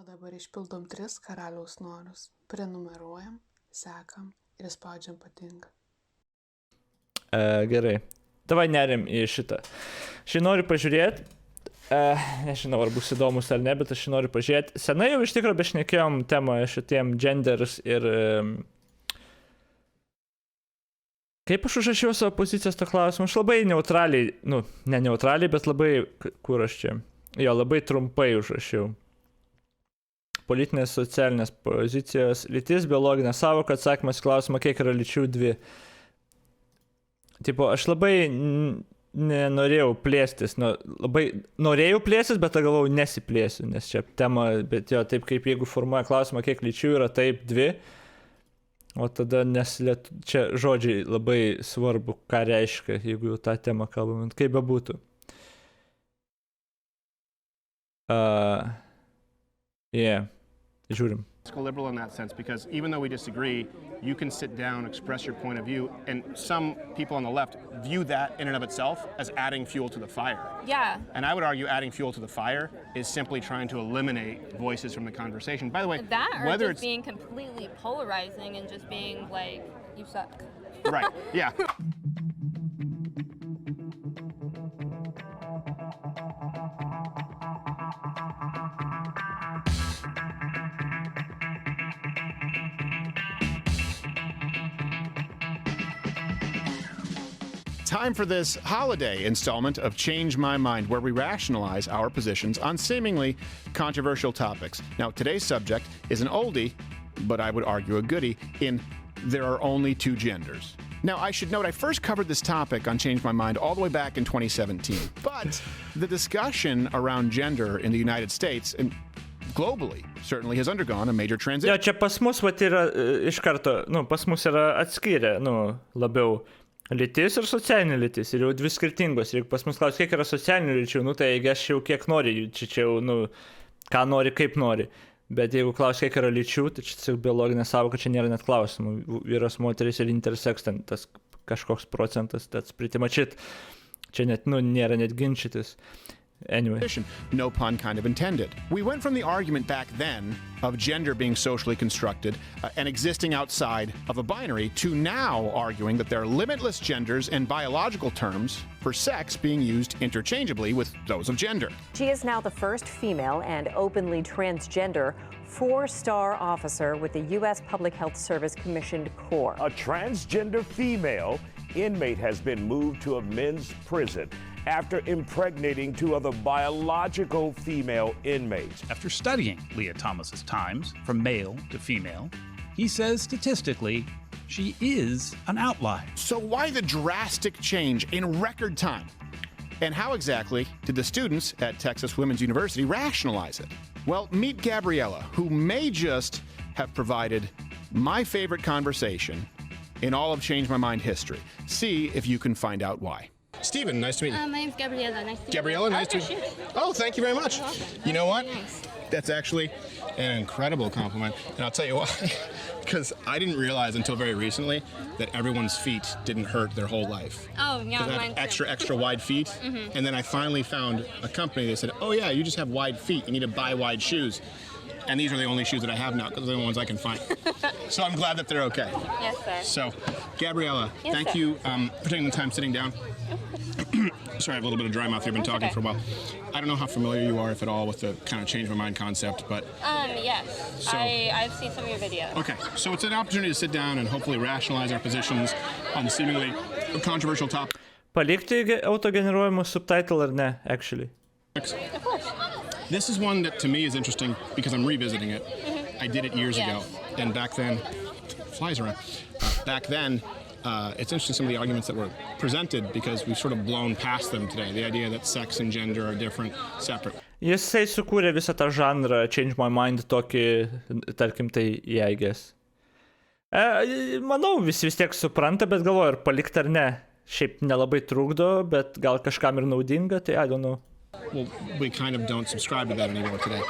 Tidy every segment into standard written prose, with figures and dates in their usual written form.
O dabar išpildom 3 karaliaus norus. Prenumeruojam, sekam ir spaudžiam patinka. Gerai. Tavai nerim į šitą. Šį noriu pažiūrėti. Nežinau, ar bus įdomus ar ne, bet aš šį noriu pažiūrėti. Senai jau iš tikrųjų bešnekėjom temą šitiem genders ir... Kaip aš užrašiau savo pozicijas to klausimą? Aš labai neutraliai, ne neutraliai, bet labai, kur aš čia? Jo, labai trumpai užrašiau. Politinės, socialinės pozicijos, lytis, biologinė sąvoka, atsakymas į klausimą, kiek yra lyčių 2. Tipo, aš labai nenorėjau plėstis, labai norėjau plėstis, bet aš galvojau nesiplėsiu, nes čia tema, bet jo, taip kaip jeigu formuoja klausimą, kiek lyčių yra, taip 2, o tada čia žodžiai labai svarbu, ką reiškia, jeigu jau tą temą kalbam, kaip bebūtų. Žiūrim. Liberal in that sense, because even though we disagree, you can sit down, express your point of view, and some people on the left view that in and of itself as adding fuel to the fire. Yeah. And I would argue adding fuel to the fire is simply trying to eliminate voices from the conversation. By the way, whether it's being completely polarizing and just being like, you suck. Right, yeah. Time for this holiday installment of Change My Mind, where we rationalize our positions on seemingly controversial topics. Now, today's subject is an oldie, but I would argue a goodie, in There Are Only Two Genders. Now, I should note, I first covered this topic on Change My Mind all the way back in 2017, but the discussion around gender in the United States and globally certainly has undergone a major transition. Jo, čia pas mus yra iš karto, pas mus yra atskyrę, labiau lytis ir socialinė lytis, ir jau 2 skirtingos. Ir jeigu pas mus klaus, kiek yra socialinių lyčių, tai aš jau kiek nori, čia jau, ką nori, kaip nori. Bet jeigu klaus, kiek yra lyčių, tai čia biologinė sąvoka, čia nėra net klausimų. Vyras, moteris ir intersex, ten tas kažkoks procentas, that's pretty much it. Čia net, nėra net ginčytis. Anyway. No pun kind of intended. We went from the argument back then of gender being socially constructed and existing outside of a binary to now arguing that there are limitless genders and biological terms for sex being used interchangeably with those of gender. She is now the first female and openly transgender 4-star officer with the U.S. Public Health Service commissioned corps. A transgender female inmate has been moved to a men's prison after impregnating 2 other biological female inmates. After studying Leah Thomas's times from male to female, he says statistically she is an outlier. So why the drastic change in record time? And how exactly did the students at Texas Women's University rationalize it? Well, meet Gabriella, who may just have provided my favorite conversation in all of Change My Mind history. See if you can find out why. Stephen, nice to meet you. My name's Gabriella. Nice to meet you. Gabriella, nice to meet you. Oh, thank you very much. You know what? Nice. That's actually an incredible compliment. And I'll tell you why. Because I didn't realize until very recently that everyone's feet didn't hurt their whole life. Oh, yeah, Because I mine have too. extra wide feet. Mm-hmm. And then I finally found a company that said, oh yeah, you just have wide feet. You need to buy wide shoes. And these are the only shoes that I have now because they're the only ones I can find. So I'm glad that they're okay. Yes, sir. So, Gabriella, Yes, thank sir. you for taking the time sitting down. Sorry, I have a little bit of dry mouth here. I've been talking okay. for a while. I don't know how familiar you are, if at all, with the kind of Change My Mind concept, but... Yes. So- I've seen some of your videos. Okay, so it's an opportunity to sit down and hopefully rationalize our positions on the seemingly controversial topic. Palikti autogeneruojamą subtitle ar ne, actually? Of course. This is one that to me is interesting because I'm revisiting it. I did it years ago, and back then, flies around. Back then, it's interesting some of the arguments that were presented because we've sort of blown past them today. The idea that sex and gender are different, separate. Jisai sukūrė visą tą žanrą Change My Mind tokį, tarkim, tai I guess. Manau, vis tiek supranta, bet galvoju, ar palikti ar ne. Šiaip nelabai trukdo, bet gal kažkam ir naudinga, tai I don't know. Well, we kind of don't subscribe to that anymore today.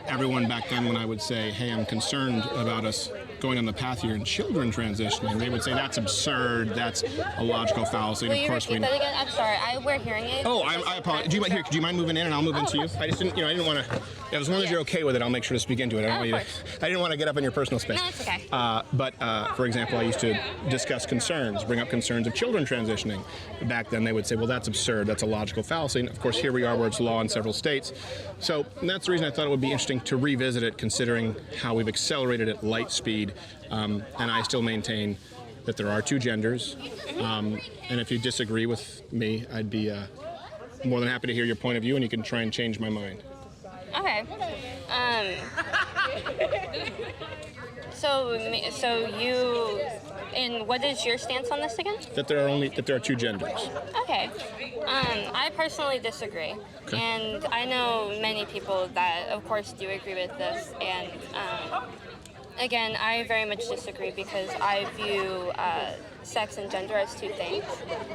Everyone back then, when I would say, hey, I'm concerned about us going on the path here in children transitioning, they would say, that's absurd, that's a logical fallacy. Will And of you course repeat that again? I'm sorry. I wear hearing aids. Oh, I apologize. Do you mind moving in and I'll move into you? I just didn't, I didn't want to As long as you're okay with it, I'll make sure to speak into it. I didn't want to get up in your personal space. No, it's okay. But for example, I used to discuss concerns, bring up concerns of children transitioning. Back then they would say, well, that's absurd, that's a logical fallacy. And of course, here we are where it's law in several states. So that's the reason I thought it would be interesting to revisit it, considering how we've accelerated at light speed. And I still maintain that there are two genders. And if you disagree with me, I'd be more than happy to hear your point of view, and you can try and change my mind. Okay. So you, and what is your stance on this again? That there are two genders. Okay. I personally disagree. Okay. And I know many people that, of course, do agree with this. And again, I very much disagree because I view sex and gender as two things.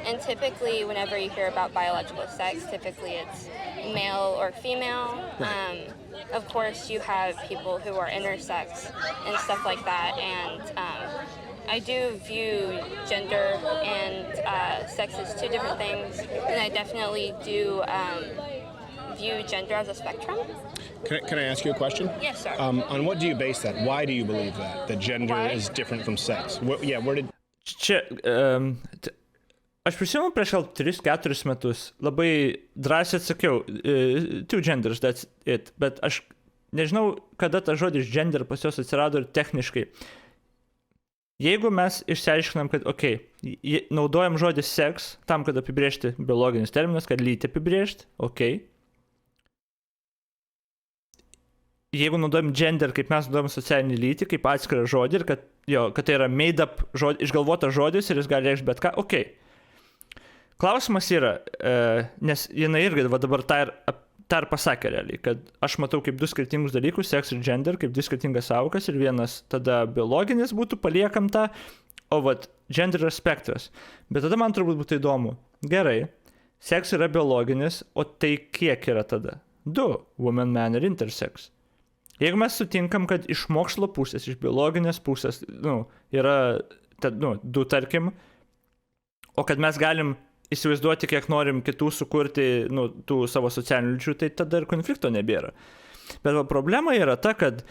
And typically, whenever you hear about biological sex, typically it's male or female. Right. Of course, you have people who are intersex and stuff like that. And I do view gender and sex as two different things. And I definitely do view gender as a spectrum. Can I ask you a question? Yes, sir. On what do you base that? Why do you believe that gender Why? is different from sex? Where did... Čia, aš prisimenu prieš gal 3-4 metus, labai drąsiai atsakiau, two genders, that's it, bet aš nežinau, kada tas žodis gender pas juos atsirado ir techniškai. Jeigu mes išsiaiškinam, kad, naudojam žodį sex tam, kad apibrėžti biologinis terminas, kad lytį apibrėžti, Jeigu naudojam gender, kaip mes naudojam socialinį lytį, kaip atskirą žodį ir kad tai yra made up žodis, išgalvotas žodis ir jis gali reikšti bet ką, Klausimas yra, nes jinai irgi dabar tą ir pasakė realiai, kad aš matau kaip du skirtingus dalykus, sex ir gender, kaip dvi skirtingas sąvokas ir vienas tada biologinis būtų, paliekam tą, o gender yra spektras. Bet tada man turbūt būtų įdomu. Gerai, sex yra biologinis, o tai kiek yra tada? 2, woman, man ir intersex. Jeigu mes sutinkam, kad iš mokslo pusės, iš biologinės pusės, yra 2 tarkim, o kad mes galim įsivaizduoti, kiek norim kitų sukurti, tų savo socialinių lyčių, tai tada ir konflikto nebėra. Bet problema yra ta, kad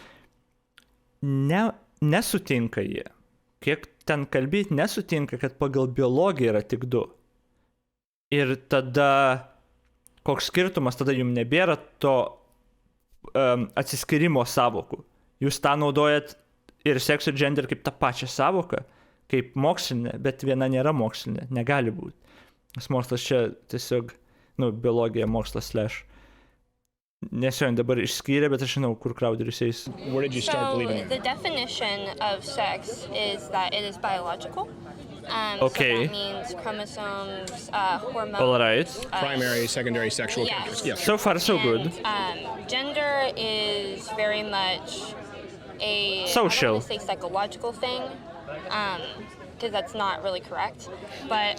nesutinka jie. Kiek ten kalbėti, nesutinka, kad pagal biologiją yra tik 2. Ir tada, koks skirtumas, tada jums nebėra to atsiskirimo savokų. Jūs tą naudojat ir sex ir gender kaip tą pačią savoką, kaip mokslinė, bet viena nėra mokslinė, negali būti. Nes mokslas čia tiesiog, biologija, mokslas / Nesu dabar išskyrė, bet aš žinau, kur Crowder'is eis. Where did you start believing So the definition of sex is that it is biological. So that means chromosomes, hormones. All right. Primary, secondary, sexual Yes. characters. Yeah. So far, so good. Gender is very much a Social. I don't want to say psychological thing, because that's not really correct. But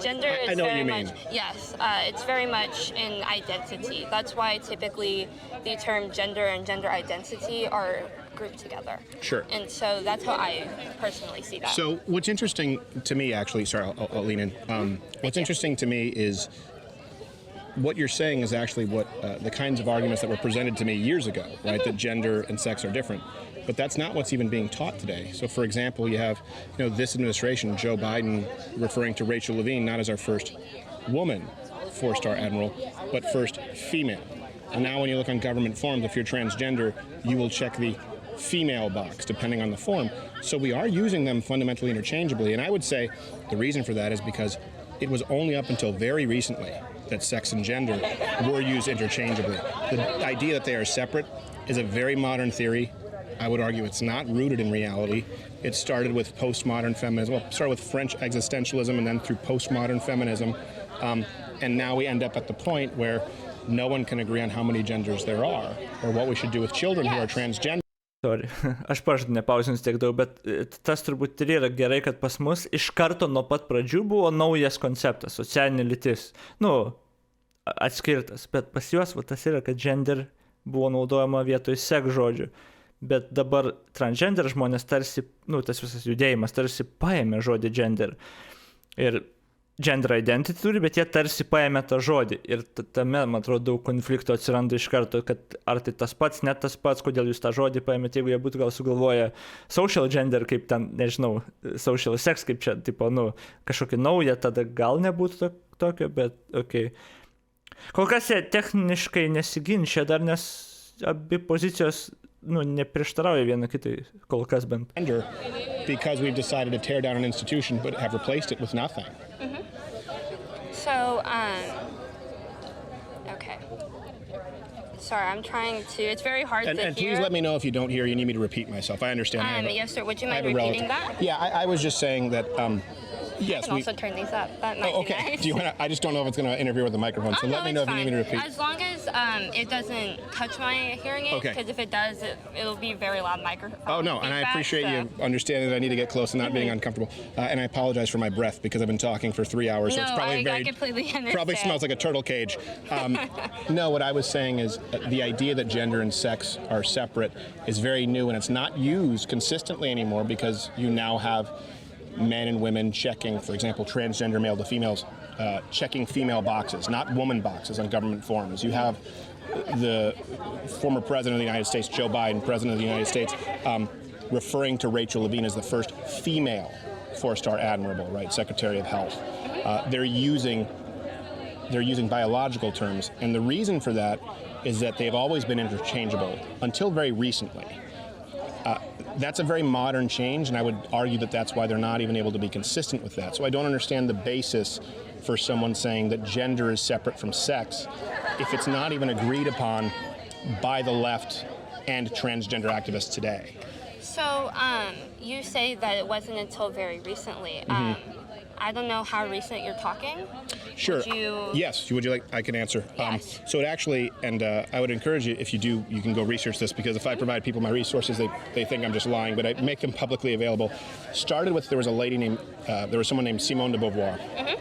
gender is I know what very you mean. much yes, it's very much an identity. That's why typically the term gender and gender identity are grouped together. Sure. And so that's how I personally see that. So what's interesting to me, actually, sorry, I'll lean in. What's interesting to me is what you're saying is actually what the kinds of arguments that were presented to me years ago, right? That gender and sex are different. But that's not what's even being taught today. So, for example, you have, this administration, Joe Biden, referring to Rachel Levine not as our first woman 4-star admiral, but first female. And now when you look on government forms, if you're transgender, you will check the female box, depending on the form. So we are using them fundamentally interchangeably. And I would say the reason for that is because it was only up until very recently that sex and gender were used interchangeably. The idea that they are separate is a very modern theory. I would argue it's not rooted in reality. It started with postmodern feminism. Well, it started with French existentialism and then through postmodern feminism. And now we end up at the point where no one can agree on how many genders there are or what we should do with children who are transgender. Sorry, aš pažadu nepausins tiek daug, bet tas turbūt ir yra gerai, kad pas mus iš karto nuo pat pradžių buvo naujas konceptas, socialinė lytis. Atskirtas, bet pas juos tas yra, kad gender buvo naudojama vietoj sex žodžių. Bet dabar transgender žmonės tarsi, tas visas judėjimas tarsi paėmė žodį gender. Ir gender identity turi, bet jie tarsi paėmė tą žodį. Ir tame, man atrodo, daug konflikto atsiranda iš karto, kad ar tai tas pats, net tas pats, kodėl jūs tą žodį paėmėte, jeigu jie būtų gal sugalvoję social gender, kaip ten, nežinau, social sex, kaip čia, tipo, kažkokį naują, tada gal nebūtų tokio, bet okei. Kol kas jie techniškai nesiginčia dar, nes abi pozicijos, neprieštarauja viena kitai, kol kas bent. Because we've decided to tear down an institution but have replaced it with nothing. Mm-hmm. So, okay. Sorry, I'm trying to, it's very hard to hear. And please let me know if you don't hear, you need me to repeat myself. I understand. Yes, sir. Would you mind repeating that? Yeah, I was just saying that, yes. I can also turn these up. That might be nice. Do you want to, I just don't know if it's going to interfere with the microphone, so let me know if you need me to repeat. As long as it doesn't touch my hearing aid, because if it does, it'll be very loud microphone. Oh, no, and I appreciate you understanding that I need to get close and not being uncomfortable. And I apologize for my breath because I've been talking for 3 hours, so it's probably I completely understand. Probably smells like a turtle cage. No, what I was saying is the idea that gender and sex are separate is very new, and it's not used consistently anymore because you now have men and women checking, for example, transgender male to females, checking female boxes, not woman boxes on government forms. You have the former president of the United States, Joe Biden, president of the United States, referring to Rachel Levine as the first female four-star admiral, right, Secretary of Health. They're using biological terms, and the reason for that is that they've always been interchangeable until very recently. That's a very modern change, and I would argue that that's why they're not even able to be consistent with that. So I don't understand the basis for someone saying that gender is separate from sex if it's not even agreed upon by the left and transgender activists today. So you say that it wasn't until very recently. I don't know how recent you're talking. Sure. Yes. Would you like? I can answer. Yes. So it actually, and I would encourage you, if you do, you can go research this, because if I provide people my resources, they think I'm just lying, but I make them publicly available. Started with, there was someone named Simone de Beauvoir.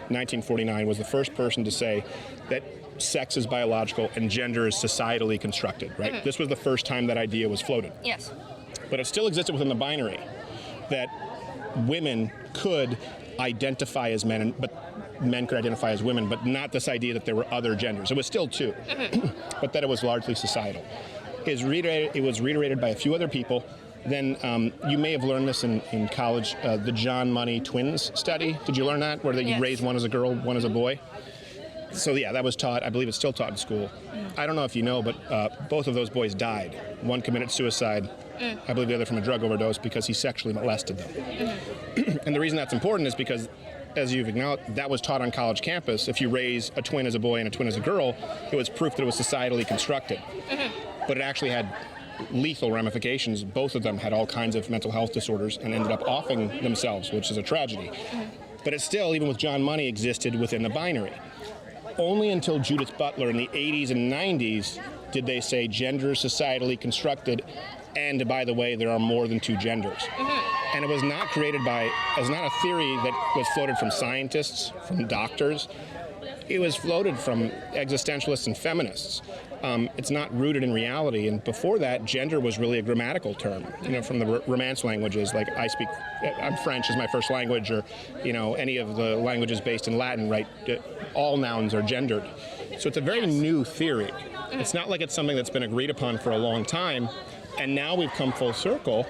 1949 was the first person to say that sex is biological and gender is societally constructed. Right. This was the first time that idea was floated. Yes. But it still existed within the binary that women could identify as men, but men could identify as women, but not this idea that there were other genders. It was still two, but that it was largely societal. It was reiterated by a few other people. Then you may have learned this in college, the John Money twins study. Did you learn that, where you raise one as a girl, one as a boy? So yeah, that was taught. I believe it's still taught in school. I don't know if you know, but both of those boys died. One committed suicide. I believe the other from a drug overdose because he sexually molested them. And the reason that's important is because, as you've acknowledged, that was taught on college campus. If you raise a twin as a boy and a twin as a girl, it was proof that it was societally constructed. But it actually had lethal ramifications. Both of them had all kinds of mental health disorders and ended up offing themselves, which is a tragedy. But it still, even with John Money, existed within the binary. Only until Judith Butler in the 80s and 90s did they say gender is societally constructed, and by the way, there are more than two genders. And it was not created it's not a theory that was floated from scientists, from doctors. It was floated from existentialists and feminists. It's not rooted in reality. And before that, gender was really a grammatical term, from the Romance languages, like I'm French is my first language, or, any of the languages based in Latin, right? All nouns are gendered. So it's a very new theory. It's not like it's something that's been agreed upon for a long time. And now we've come full circle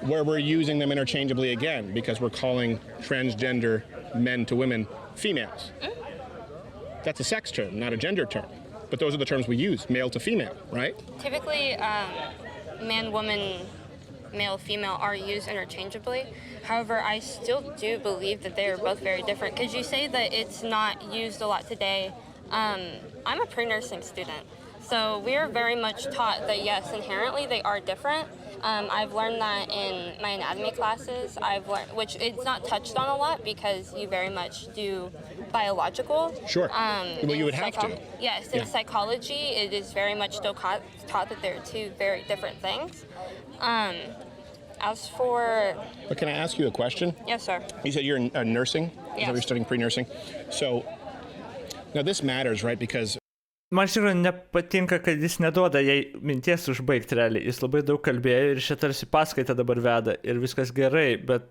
where we're using them interchangeably again, because we're calling transgender men to women females. That's a sex term, not a gender term. But those are the terms we use, male to female, right? Typically, man, woman, male, female are used interchangeably. However, I still do believe that they are both very different, because you say that it's not used a lot today. I'm a pre-nursing student. So we are very much taught that, yes, inherently they are different. I've learned that in my anatomy classes. Which it's not touched on a lot because you very much do biological. Sure. Well, you would have to. Yes, in psychology, it is very much still taught that they're two very different things. As for... But can I ask you a question? Yes, sir. You said you're in nursing? Yes. You're studying pre-nursing. So, now this matters, right? Because... Man iš tikrųjų nepatinka, kad jis neduoda jai minties užbaigti realiai. Jis labai daug kalbėjo ir šitą tarsi paskaitą dabar veda ir viskas gerai, bet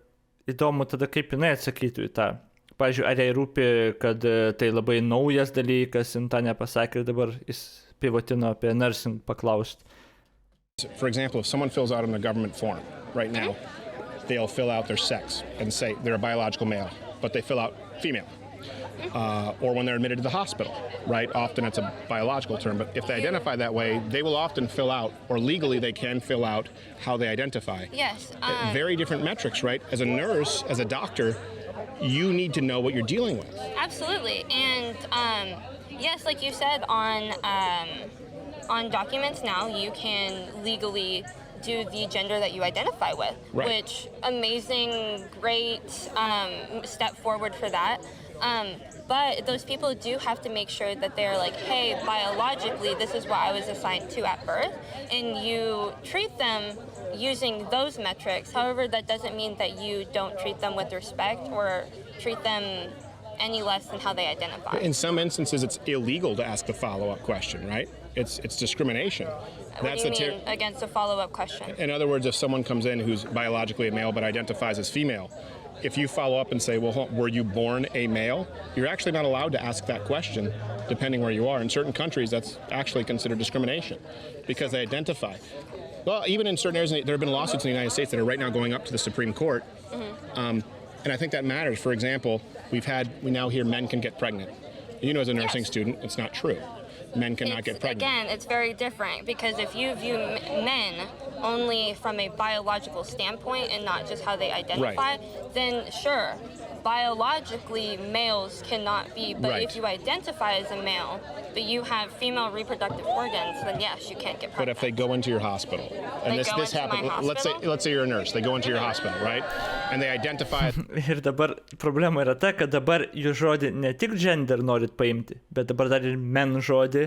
įdomu tada, kaip jinai atsakytų į tą pavyzdžiui, ar jai rūpi, kad tai labai naujas dalykas, jin tą nepasakė ir dabar jis pivotino apie nursing paklausti. For example, if someone fills out on a government form right now, they'll fill out their sex and say they're a biological male, but they fill out female. Or when they're admitted to the hospital, right? Often it's a biological term, but if they identify that way, they will often fill out, or legally they can fill out how they identify. Yes. Very different metrics, right? As a nurse, as a doctor, you need to know what you're dealing with. Absolutely. And yes, like you said, on documents now, you can legally do the gender that you identify with, right. Which amazing, great step forward for that. But those people do have to make sure that they're like, hey, biologically, this is what I was assigned to at birth, and you treat them using those metrics. However, that doesn't mean that you don't treat them with respect or treat them any less than how they identify. In some instances, it's illegal to ask the follow-up question, right? It's discrimination. What do you mean against a follow-up question? In other words, if someone comes in who's biologically a male but identifies as female, if you follow up and say, well, were you born a male? You're actually not allowed to ask that question, depending where you are. In certain countries, that's actually considered discrimination because they identify. Well, even in certain areas, there have been lawsuits in the United States that are right now going up to the Supreme Court. Mm-hmm. And I think that matters. For example, we now hear men can get pregnant. You know, as a nursing student, it's not true. Men cannot get pregnant. Again, it's very different because if you view men only from a biological standpoint and not just how they identify, then sure, biologically males cannot be, but if you identify as a male, but you have female reproductive organs, then yes, you can't get pregnant. But if they go into your hospital, and this happens, let's say you're a nurse, they go into your hospital, right? And they identify. Ir dabar problema yra ta, kad dabar jų žodį ne tik gender norit paimti, bet dabar dar ir men žodį.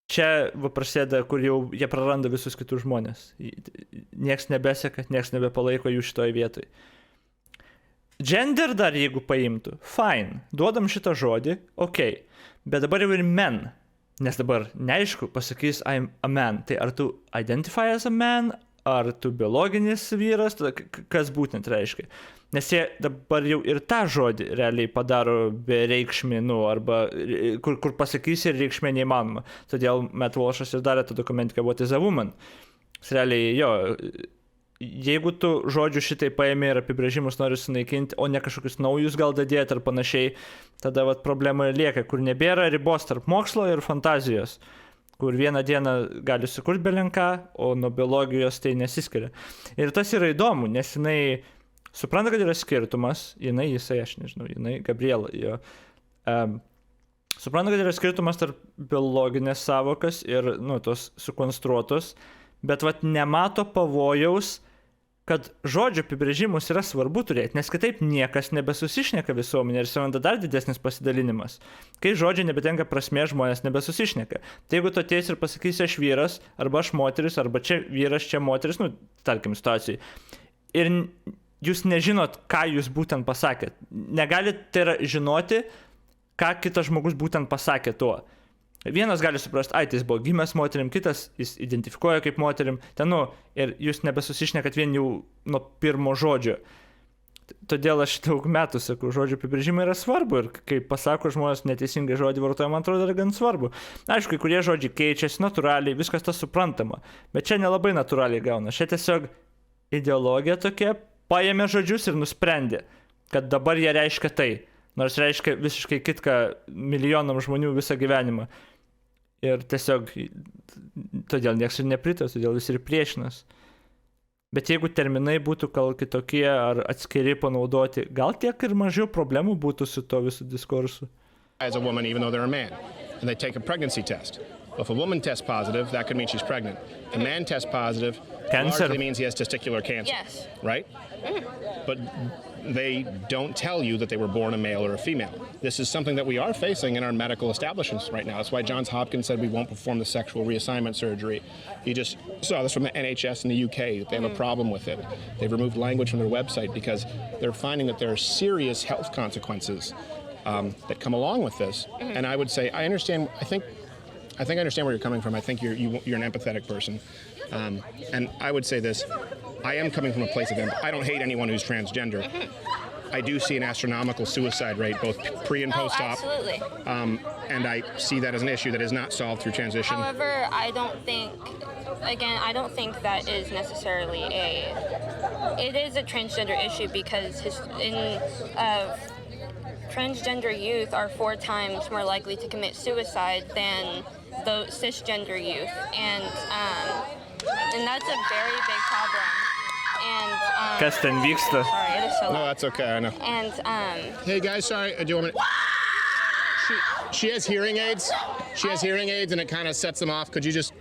Čia prasideda, kur jau jie praranda visus kitus žmonės. Nieks nebeseka, nieks nebepalaiko jų šitoj vietoj. Gender dar jeigu paimtų, fine, duodam šitą žodį, okei. Bet dabar jau ir men, nes dabar neaišku, pasakys I'm a man. Tai ar tu identify as a man, ar tu biologinis vyras, kas būtent reiškia. Nes jie dabar jau ir tą žodį realiai padaro bereikšmį, arba kur pasakysi ir reikšmė neįmanoma. Todėl Matt Walsh'as ir darė tą dokumentiką What is a Woman. Realiai, jeigu tu žodžių šitai paėmė ir apibrėžimus nori sunaikinti, o ne kažkokius naujus gal dadėti ar panašiai, tada problema lieka, kur nebėra ribos tarp mokslo ir fantazijos, kur vieną dieną gali sukurti belenką, o nuo biologijos tai nesiskiria. Ir tas yra įdomu, nes jinai supranta, kad yra skirtumas, Gabriela, supranta, kad yra skirtumas tarp biologinės savokas ir, tos sukonstruotos, bet nemato pavojaus, kad žodžio apibrėžimus yra svarbu turėti, nes kitaip niekas nebesusišneka visuomenė ir atsiranda dar didesnis pasidalinimas. Kai žodžiai nebetenka prasmės, žmonės nebesusišneka. Tai jeigu tu ateisi ir pasakysi aš vyras, arba aš moteris, arba čia vyras, čia moteris, tarkim situacijai, ir jūs nežinot, ką jūs būtent pasakėt. Negalite tai yra žinoti, ką kitas žmogus būtent pasakė tuo. Vienas gali suprasti, tai jis buvo gimęs moterim, kitas jis identifikuoja kaip moterim, ir jūs nebesusišnekat vien jau nuo pirmo žodžio. Todėl aš daug metų sakau, žodžio apibrėžimai yra svarbu ir kai pasako žmonės neteisingai žodį vartoja, man atrodo, yra gan svarbu. Aišku, kai kurie žodžiai keičiasi natūraliai, viskas tas suprantama, bet čia nelabai natūraliai gauna. Čia tiesiog ideologija tokia, paėmė žodžius ir nusprendė, kad dabar jie reiškia tai, nors reiškia visiškai kitką milijonam žmonių visą gyvenimą. Ir tiesiog todėl nieks ir nepritarė, todėl visi ir priešinas. Bet jeigu terminai būtų gal kitokie ar atskiri panaudoti, gal tiek ir mažiau problemų būtų su to visų diskursu. As a woman, even though they're a man, and they take a pregnancy test. Well, if a woman tests positive, that could mean she's pregnant. A man tests positive, largely means he has testicular cancer. Yes. Right? But they don't tell you that they were born a male or a female. This is something that we are facing in our medical establishments right now. That's why Johns Hopkins said we won't perform the sexual reassignment surgery. You just saw this from the NHS in the UK, that they have a problem with it. They've removed language from their website because they're finding that there are serious health consequences that come along with this. And I would say, I think I understand where you're coming from. I think you're an empathetic person. And I would say this, I am coming from a place of empathy. I don't hate anyone who's transgender. I do see an astronomical suicide rate, both pre and post-op. Absolutely. And I see that as an issue that is not solved through transition. However, I don't think that is necessarily it is a transgender issue because transgender youth are 4 times more likely to commit suicide than the cisgender youth, and that's a very big problem. And Kas ten vyksta? sorry, it is so No, loud. that's okay, I know. And Hey guys, sorry, do you want me to... She has hearing aids. She has hearing aids and it kind of sets them off. Could you just...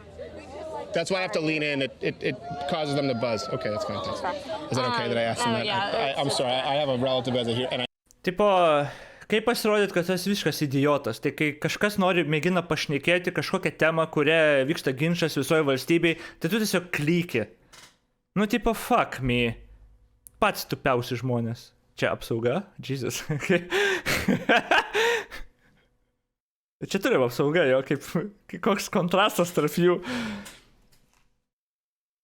That's why I have to lean in. It causes them to buzz. Okay, that's fine. Thanks. Is that okay that I asked them no, that? yeah, I'm sorry, I have a relative as a hearing... Tipo, kaip pasirodyt, kad esi visiškas idiotas? Tai kai kažkas mėgina pašnekėti kažkokią temą, kuria vyksta ginčas visoje valstybėje, tai tu tiesiog klyki. Nu, tipo, fuck me. Pats tupiausi žmonės. Čia apsauga? Jesus. Čia turim apsauga, jo, kaip koks kontrastas tarp jų.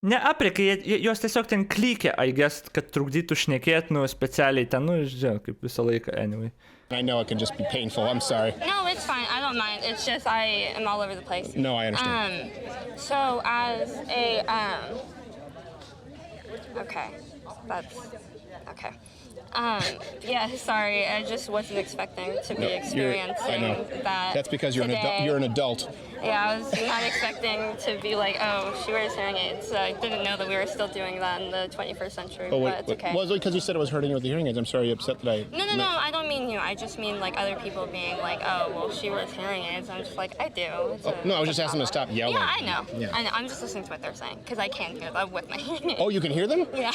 Ne aprėkai, jos tiesiog ten klykia, I guess, kad trukdytų šnekėti, specialiai ten, žinau, kaip visą laiką, anyway. I know it can just be painful. I'm sorry. no, it's fine. I don't mind. It's just I am all over the place. No, I understand. So as a okay, that's okay. Yeah, sorry, I just wasn't expecting to be experiencing I know. that. That's because you're today. you're an adult. Yeah, I was not expecting to be like, oh, she wears hearing aids. So I didn't know that we were still doing that in the 21st century, but it's okay. Was it because you said it was hurting you with the hearing aids? I'm sorry, you're upset that I... No, I don't mean you. I just mean like other people being like, oh, well, she wears hearing aids. I'm just like, I do. No, I was just asking them to stop yelling. Yeah, I know. Yeah. I know. I'm just listening to what they're saying because I can hear them with my hearing aids. Oh, you can hear them? Yeah.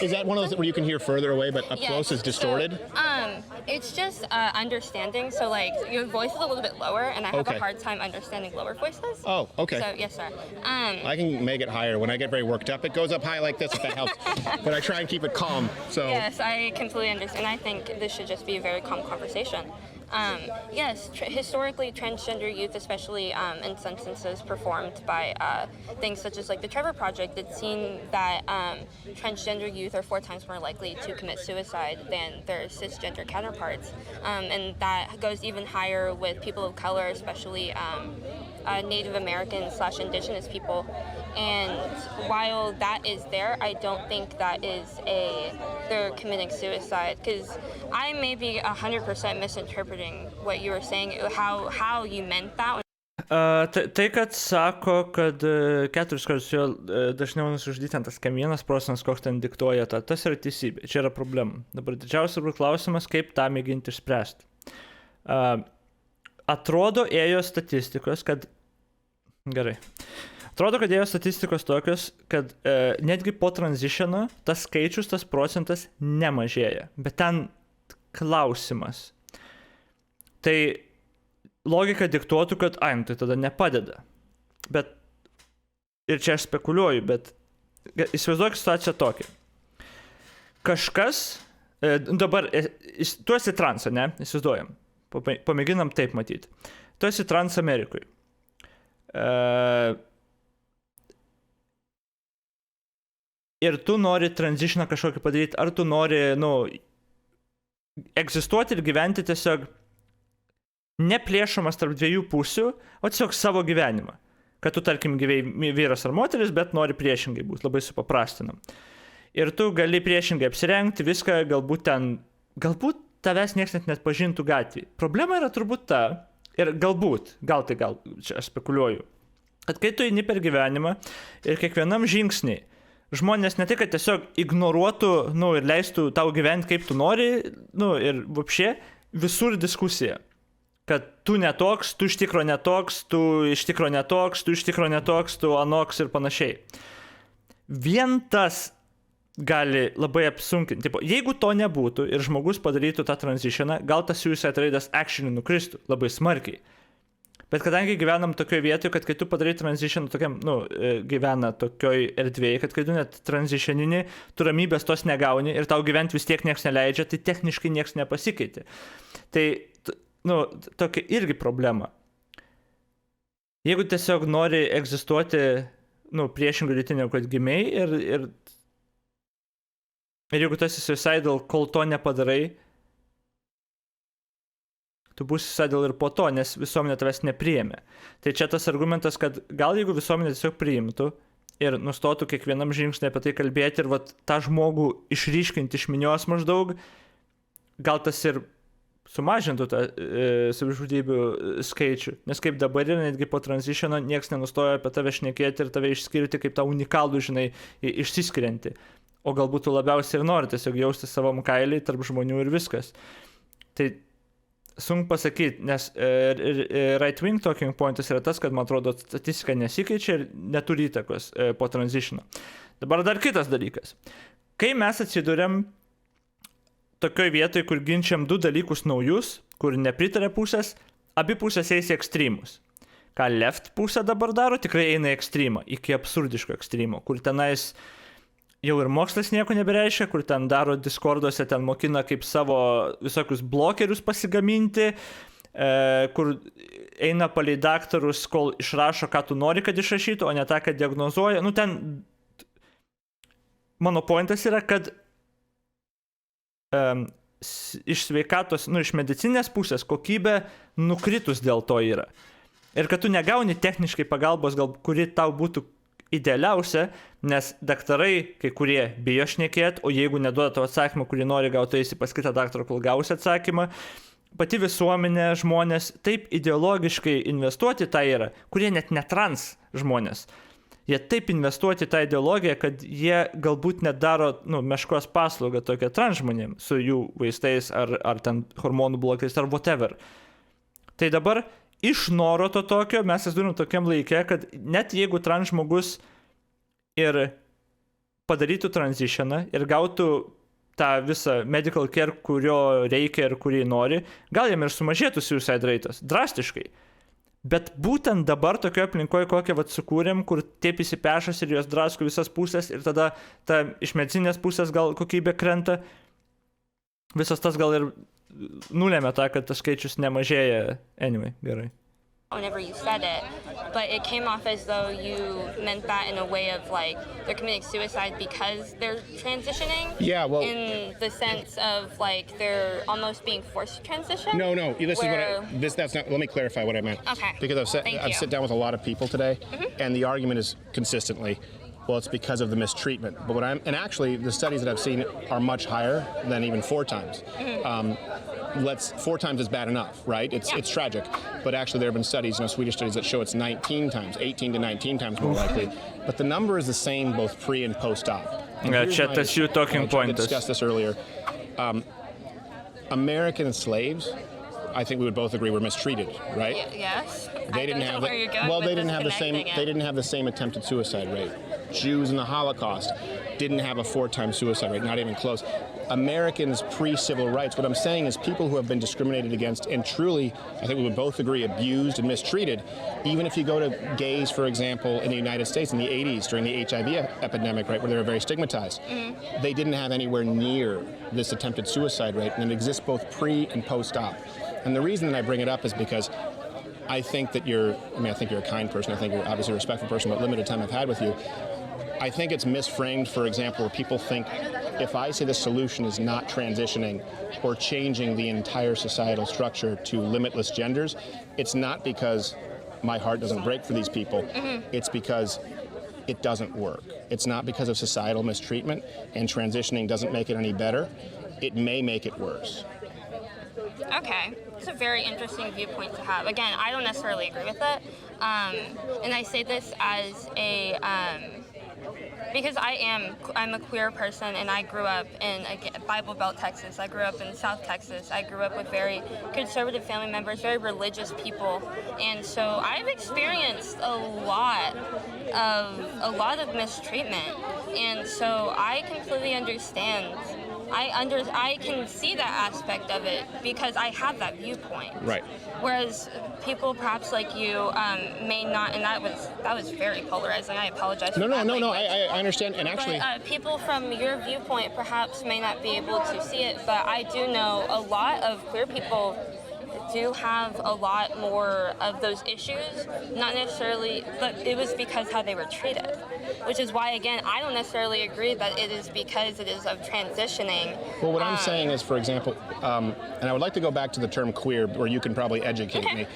Is that one of those where you can hear further away, but up close is distorted? So, it's just understanding. So like your voice is a little bit lower, and I have Okay. a hard time understanding lower voices. Oh, okay. So yes, sir. I can make it higher. When I get very worked up, it goes up high like this, if that helps. But I try and keep it calm, so... Yes, I completely understand. I think this should just be a very calm conversation. Yes, historically, transgender youth, especially in some instances performed by things such as like the Trevor Project, it's seen that transgender youth are 4 times more likely to commit suicide than their cisgender counterparts. And that goes even higher with people of color, especially Native American / Indigenous people. And while that is there, I don't think that is they're committing suicide, because I may be 100% misinterpreting what you were saying, how you meant that. Tai, kad sako, kad 4 kartus jo dažniau nusižudyti tas kamienas procentas, koks ten diktuoja tas yra teisybė. Čia yra problema. Dabar didžiausias klausimas, kaip tą mėginti išspręsti. Atrodo, ėjo statistikos, kad... Gerai. Atrodo, kad ėjo statistikos tokios, kad netgi po transitiono tas skaičius, tas procentas nemažėja. Bet ten klausimas. Tai logika diktuotų, kad tai tada nepadeda. Bet, ir čia aš spekuliuoju, bet įsivaizduok situaciją tokią. Kažkas, dabar, tu esi trans, ne? Įsivaizduojam. Pamėginam taip matyti. Tu esi trans Amerikoje. Ir tu nori transitioną kažkokį padaryti, ar tu nori, egzistuoti ir gyventi tiesiog neplėšomas tarp 2 pusių, o tiesiog savo gyvenimą. Kad tu, tarkim, gyveni vyras ar moteris, bet nori priešingai būti, labai supaprastinam. Ir tu gali priešingai apsirengti, viską, galbūt tavęs niekas net pažintų gatvėje. Problema yra turbūt ta, ir gal čia aš spekuliuoju, kad kai tu eini per gyvenimą ir kiekvienam žingsniai, žmonės ne tik, kad tiesiog ignoruotų, ir leistų tau gyventi kaip tu nori, ir vapšė, visur diskusija. Kad tu netoks, tu iš tikro netoks, tu iš tikro netoks, tu iš tikro netoks, tu anoks ir panašiai. Vien tas gali labai apsunkinti. Jeigu to nebūtų ir žmogus padarytų tą transitioną, gal tas suicide rate'as actually nukristų labai smarkiai. Bet kadangi gyvenam tokioje vietoje, kad kai tu padarai transitioną tokiam, gyvena tokioj erdvėje, kad kai tu net transitionini, tu ramybės tos negauni ir tau gyventi vis tiek nieks neleidžia, tai techniškai nieks nepasikeitė. Tai, tokia irgi problema. Jeigu tiesiog nori egzistuoti, priešingų lytinių, kad gimiai ir Ir jeigu tu esi suicidal, kol to nepadarai, tu būsi suicidal ir po to, nes visuomenė tavęs nepriėmė. Tai čia tas argumentas, kad gal jeigu visuomenė tiesiog priimtų ir nustotų kiekvienam žingsnį apie tai kalbėti ir vat tą žmogų išryškinti iš minios maždaug, gal tas ir sumažintų tą savižudybių skaičių. Nes kaip dabar yra, netgi po transitiono nieks nenustoja apie tave šnekėti ir tave išskirti kaip tą unikalų, žinai, išsiskirianti. O galbūt tu labiausiai ir nori tiesiog jausti savam kailį tarp žmonių ir viskas. Tai sunku pasakyti, nes right-wing talking pointas yra tas, kad, man atrodo, statistika nesikeičia ir neturi įtakos po transitiono. Dabar dar kitas dalykas. Kai mes atsiduriam tokioj vietoj, kur ginčiam du dalykus naujus, kur nepritarė pusės, abi pusės eis į ekstremus. Ką left pusė dabar daro, tikrai eina į ekstremą, iki absurdiško ekstremo, kur tenais jau ir mokslas nieko nebereiškia, kur ten daro Discorduose, ten mokina kaip savo visokius blokerius pasigaminti, kur eina palei daktarus, kol išrašo, ką tu nori, kad išrašytų, o ne tą, kad diagnozuoja. Nu ten, mano pointas yra, kad iš sveikatos, iš medicinės pusės kokybė nukritus dėl to yra. Ir kad tu negauni techniškai pagalbos, gal kuri tau būtų idealiausia, nes daktarai, kai kurie bijo šnekėti, o jeigu neduoda tavo atsakymą, kurį nori gauti, eisi pas kitą daktarą, kol gausi atsakymą. Pati visuomenė, žmonės taip ideologiškai investuoti tą yra, kurie net netrans žmonės. Jie taip investuoti tą ideologiją, kad jie galbūt net daro meškos paslaugą tokią trans žmonėm su jų vaistais ar ten hormonų blokais ar whatever. Tai dabar iš noro to tokio mes atsidūrim tokiam laike, kad net jeigu trans žmogus ir padarytų transitioną ir gautų tą visą medical care, kurio reikia ir kurį nori, gal jam ir sumažėtų suicide ratas drastiškai. Bet būtent dabar tokioje aplinkoje, kokią sukūrėm, kur taip įsipešas ir jos drasko visas pusės ir tada ta iš medicinės pusės gal kokybė krenta, visas tas gal ir nulėmė tą, kad tas skaičius nemažėja. Anyway, gerai. Whenever you said it, but it came off as though you meant that in a way of like they're committing suicide because they're transitioning. Yeah, well, in the sense of like they're almost being forced to transition. No. This is what that's not. Let me clarify what I meant. Okay. Because I've sat down with a lot of people today, and the argument is consistently, well, it's because of the mistreatment. But and actually the studies that I've seen are much higher than even 4 times. 4 times is bad enough, right? It's tragic. But actually there have been studies, Swedish studies that show it's 19 times, 18 to 19 times more likely. But the number is the same both pre and post-op. That's you talking point. I discussed this earlier. American slaves, I think we would both agree, were mistreated, right? Yes. They didn't have they didn't have the same attempted suicide rate. Jews in the Holocaust didn't have a 4-time suicide rate, not even close. Americans pre-civil rights, what I'm saying is people who have been discriminated against and truly, I think we would both agree, abused and mistreated. Even if you go to gays, for example, in the United States in the 80s during the HIV epidemic, right, where they were very stigmatized, they didn't have anywhere near this attempted suicide rate, and it exists both pre and post-op. And the reason that I bring it up is because I think that I think you're a kind person, I think you're obviously a respectful person, but limited time I've had with you, I think it's misframed, for example, where people think if I say the solution is not transitioning or changing the entire societal structure to limitless genders, it's not because my heart doesn't break for these people. It's because it doesn't work. It's not because of societal mistreatment, and transitioning doesn't make it any better. It may make it worse. Okay, it's a very interesting viewpoint to have. Again, I don't necessarily agree with it, and I say this as because I'm a queer person, and I grew up in Bible Belt, Texas. I grew up in South Texas. I grew up with very conservative family members, very religious people, and so I've experienced a lot of mistreatment, and so I completely understand. I can see that aspect of it because I have that viewpoint. Right. Whereas people perhaps like you may not, and that was very polarizing. I apologize for that. No, I understand. And actually, but, people from your viewpoint perhaps may not be able to see it, but I do know a lot of queer people do have a lot more of those issues, not necessarily, but it was because how they were treated, which is why, again, I don't necessarily agree that it is because it is of transitioning. Well, what I'm saying is, for example, and I would like to go back to the term queer, where you can probably educate me,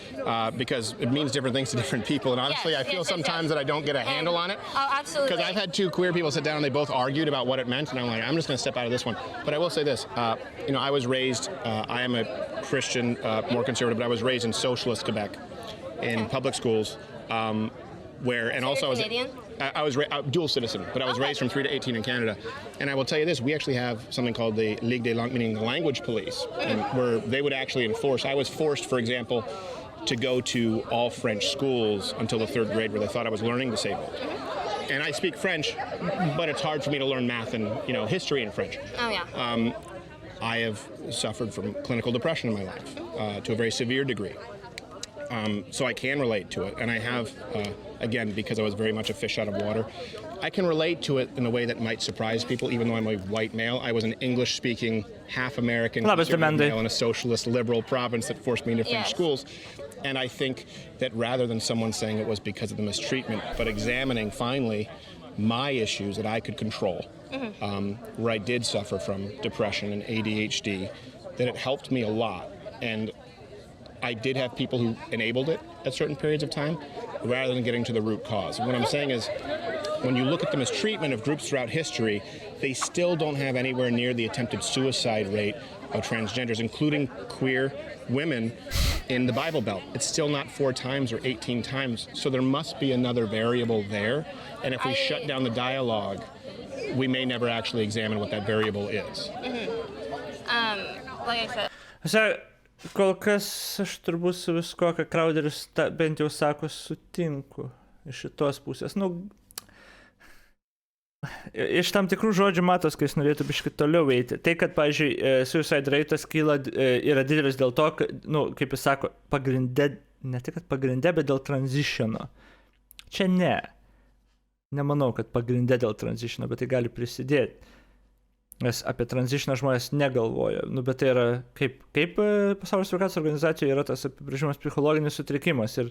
because it means different things to different people, and honestly, I feel sometimes that I don't get a handle on it. Oh, absolutely. Because I've had two queer people sit down and they both argued about what it meant, and I'm like, I'm just going to step out of this one. But I will say this, I was raised, I am a Christian, more conservative, but I was raised in socialist Quebec, in public schools, where, and So also you're Canadian? I was dual citizen, but I was raised from 3 to 18 in Canada. And I will tell you this, we actually have something called the Ligue des Langues, meaning the language police, and where they would actually enforce. I was forced, for example, to go to all French schools until the 3rd grade, where they thought I was learning disabled. And I speak French, but it's hard for me to learn math and history in French. Oh, yeah. I have suffered from clinical depression in my life to a very severe degree. So I can relate to it, and I have, again, because I was very much a fish out of water, I can relate to it in a way that might surprise people, even though I'm a white male. I was an English-speaking, half-American conservative male in a socialist liberal province that forced me into French schools. And I think that rather than someone saying it was because of the mistreatment, but examining finally my issues that I could control, where I did suffer from depression and ADHD, that it helped me a lot. And I did have people who enabled it at certain periods of time, rather than getting to the root cause. And what I'm saying is, when you look at the mistreatment of groups throughout history, they still don't have anywhere near the attempted suicide rate of transgenders, including queer women in the Bible Belt. It's still not 4 times or 18 times. So there must be another variable there. And if we shut down the dialogue, we may never actually examine what that variable is. Like I said. Kol kas aš turbūt su visko, ką Crowder'is bent jau sako, sutinku iš šitos pusės. Iš tam tikrų žodžių matos, kai jis norėtų biškai toliau eiti. Tai, kad, pavyzdžiui, suicide rate'as kyla, yra didelis dėl to, kad, kaip jis sako, pagrinde, ne tik kad pagrinde, bet dėl transitiono. Čia ne. Nemanau, kad pagrinde dėl transitiono, bet tai gali prisidėti. Nes apie transitioną žmonės negalvoja. Bet tai yra, kaip Pasaulio sveikatos organizacijoje yra tas apibrėžimas psichologinis sutrikimas. Ir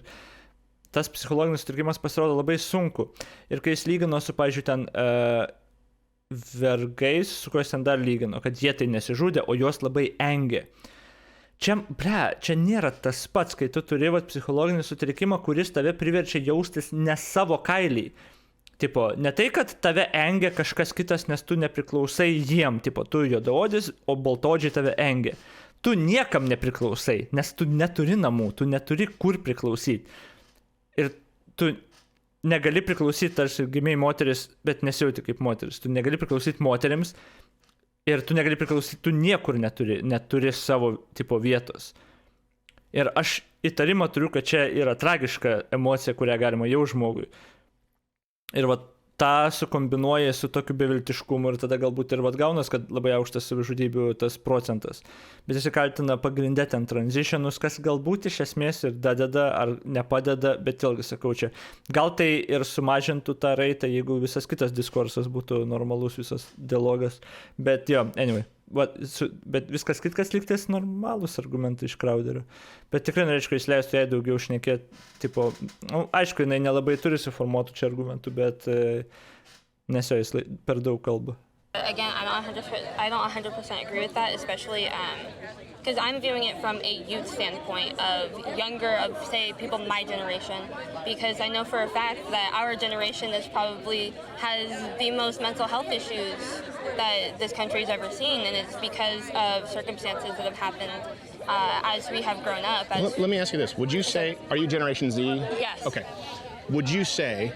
tas psichologinis sutrikimas pasirodo labai sunku. Ir kai jis lygino su, pavyzdžiui, ten vergais, su kuo jis ten dar lygino, kad jie tai nesižudė, o juos labai engė. Čia nėra tas pats, kai tu turi psichologinį sutrikimą, kuris tave priverčia jaustis ne savo kailį. Tipo, ne tai, kad tave engia kažkas kitas, nes tu nepriklausai jiem, tipo, tu juodaodis, o baltaodžiai tave engia. Tu niekam nepriklausai, nes tu neturi namų, tu neturi kur priklausyti. Ir tu negali priklausyti, tarsi gimėjai moteris, bet nesijauti kaip moteris. Tu negali priklausyti moterims ir tu negali priklausyti, tu niekur neturi savo tipo vietos. Ir aš įtarimą turiu, kad čia yra tragiška emocija, kurią galima jau žmogui. Ir tą sukombinuoja su tokiu beviltiškumu ir tada galbūt ir gaunas, kad labai aukštas savižudybių tas procentas. Bet jis kaltina pagrindė ten transitionus, kas galbūt iš esmės ir dadeda ar nepadeda, bet vėlgi sakau čia. Gal tai ir sumažintų tą raitą, jeigu visas kitas diskursas būtų normalus, visas dialogas. Bet jo, anyway. Bet viskas kitkas lygtais normalus argumentai iš Crowder'io. Bet tikrai norėčiau, kad jis leistų jai daugiau šnekėti, tipo, aišku, jinai nelabai turi suformuotų čia argumentų, bet nes jo jis per daug kalba. Again, I don't 100% agree with that, especially because I'm viewing it from a youth standpoint of say, people my generation, because I know for a fact that our generation has the most mental health issues that this country's ever seen, and it's because of circumstances that have happened as we have grown up. Let me ask you this. Would you say, are you Generation Z? Yes. Okay. Would you say,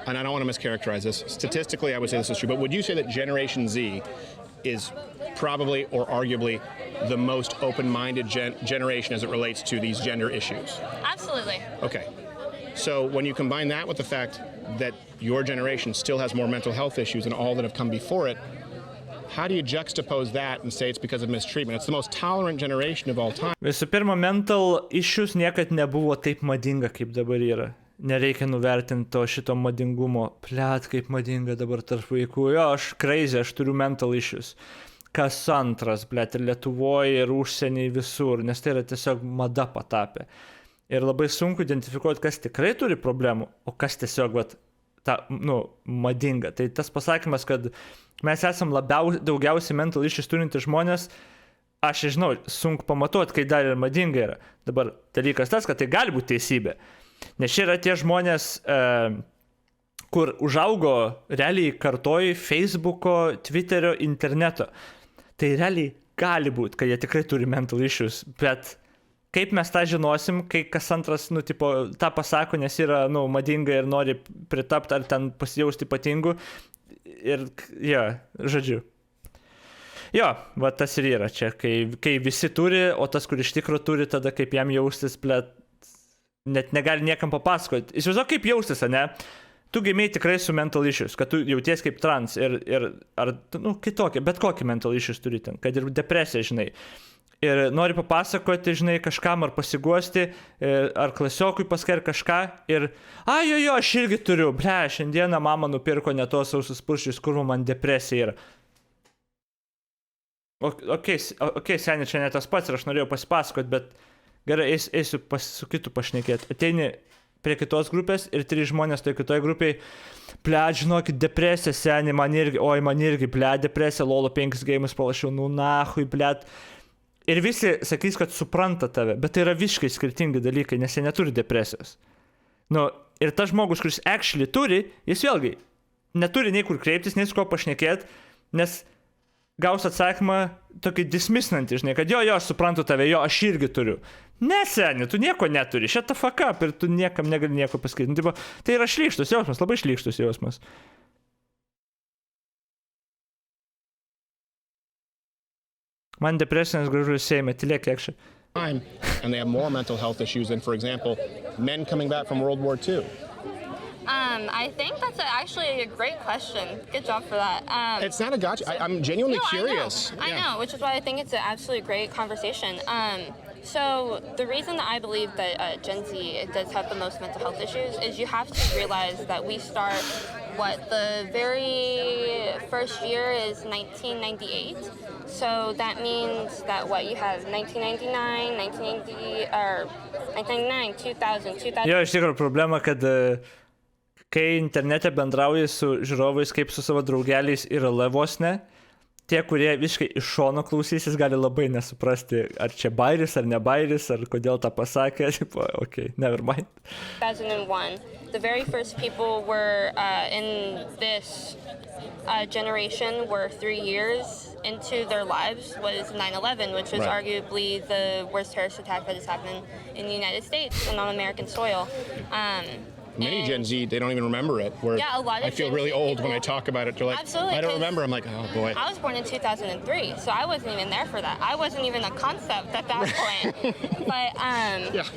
and I don't want to mischaracterize this, statistically I would say this is true, but would you say that Generation Z is probably or arguably the most open-minded generation as it relates to these gender issues? Absolutely. Okay. So when you combine that with the fact that your generation still has more mental health issues than all that have come before it, how do you juxtapose that and say it's because of mistreatment? It's the most tolerant generation of all time. Visų pirma, mental issues niekad nebuvo taip madinga, kaip dabar yra. Nereikia nuvertinti šito madingumo. Plet, kaip madinga dabar tarp vaikų. Jo, aš crazy, aš turiu mental issues. kas antras, blėt, ir Lietuvoje, ir užsienį, visur, nes tai yra tiesiog mada patapę. Ir labai sunku identifikuoti, kas tikrai turi problemų, o kas tiesiog, vat, madinga. Tai tas pasakymas, kad mes esam daugiausiai mental issues turinti žmonės, aš žinau, sunku pamatuoti, kai dar ir madinga yra. Dabar dalykas tas, kad tai gali būti teisybė. Nes čia yra tie žmonės, kur užaugo realiai kartoj Facebooko, Twitterio, interneto. Tai realiai gali būti, kad jie tikrai turi mental issues, bet kaip mes tą žinosim, kai kas antras, tą pasako, nes yra, madinga ir nori pritapti ar ten pasijausti ypatingu. Ir, žodžiu. Jo, va tas ir yra čia, kai visi turi, o tas, kur iš tikro turi, tada kaip jam jaustis, net negali niekam papasakoti. Įsivaizduok, kaip jaustis, ne? Tu gimėjai tikrai su mental issues, kad tu jauties kaip trans ir ar, kitokie, bet kokį mental issues turi ten, kad ir depresija, žinai. Ir nori papasakoti, žinai, kažkam ar pasiguosti, ar klasiokui paskar kažką ir, jo, aš irgi turiu, šiandieną mama nupirko ne tos sausus purščius, kur man depresija yra. Ok, seniai, čia ne tas pats ir aš norėjau pasipasakoti, bet gerai, eisiu su kitu pašnekėti. Ateini prie kitos grupės ir 3 žmonės toje kitoje grupėje, žinokit, depresija, seniai, man irgi, depresija, lolo 5 geimus palašiau, nahui, Ir visi sakys, kad supranta tave, bet tai yra visiškai skirtingi dalykai, nes jie neturi depresijos. Ir tas žmogus, kuris actually turi, jis vėlgi neturi nei kur kreiptis, nei su ko pašnekėti, nes gaus atsakymą tokį dismisnantį, žinai, kad jo, aš suprantu tave, aš irgi turiu. Ne, seni, tu nieko neturi, shut the fuck up ir tu niekam negali nieko pasakyti. Tai yra šlykštus jausmas, labai šlykštus jausmas. Man depresijos gražu sėjame, tylėk kiekšė. And they have more mental health issues than, for example, men coming back from World War II. I think that's actually a great question. Good job for that. It's not a gotcha. I'm genuinely curious. I know, which is why I think it's an absolutely great conversation. So the reason that I believe that Gen Z does have the most mental health issues is you have to realize that we start, the very first year is 1998. So that means that you have 1999, 1999, 2000, 2000. Jo, iš tikrųjų problema, kad kai internete bendrauji su žiūrovais kaip su savo draugeliais ir levos ne, tie, kurie visiškai iš šono klausysis, gali labai nesuprasti, ar čia bairis, ar ne bairis, ar kodėl tą pasakė. Okay, never mind. 2001. The very first people were in this generation were 3 years into their lives was 9/11, which was arguably the worst terrorist attack that has happened in the United States and on American soil. Many Gen Z, they don't even remember it. A lot of I feel really old when I talk about it. They're like, absolutely, I don't remember. I'm like, oh boy. I was born in 2003, so I wasn't even there for that. I wasn't even a concept at that point. But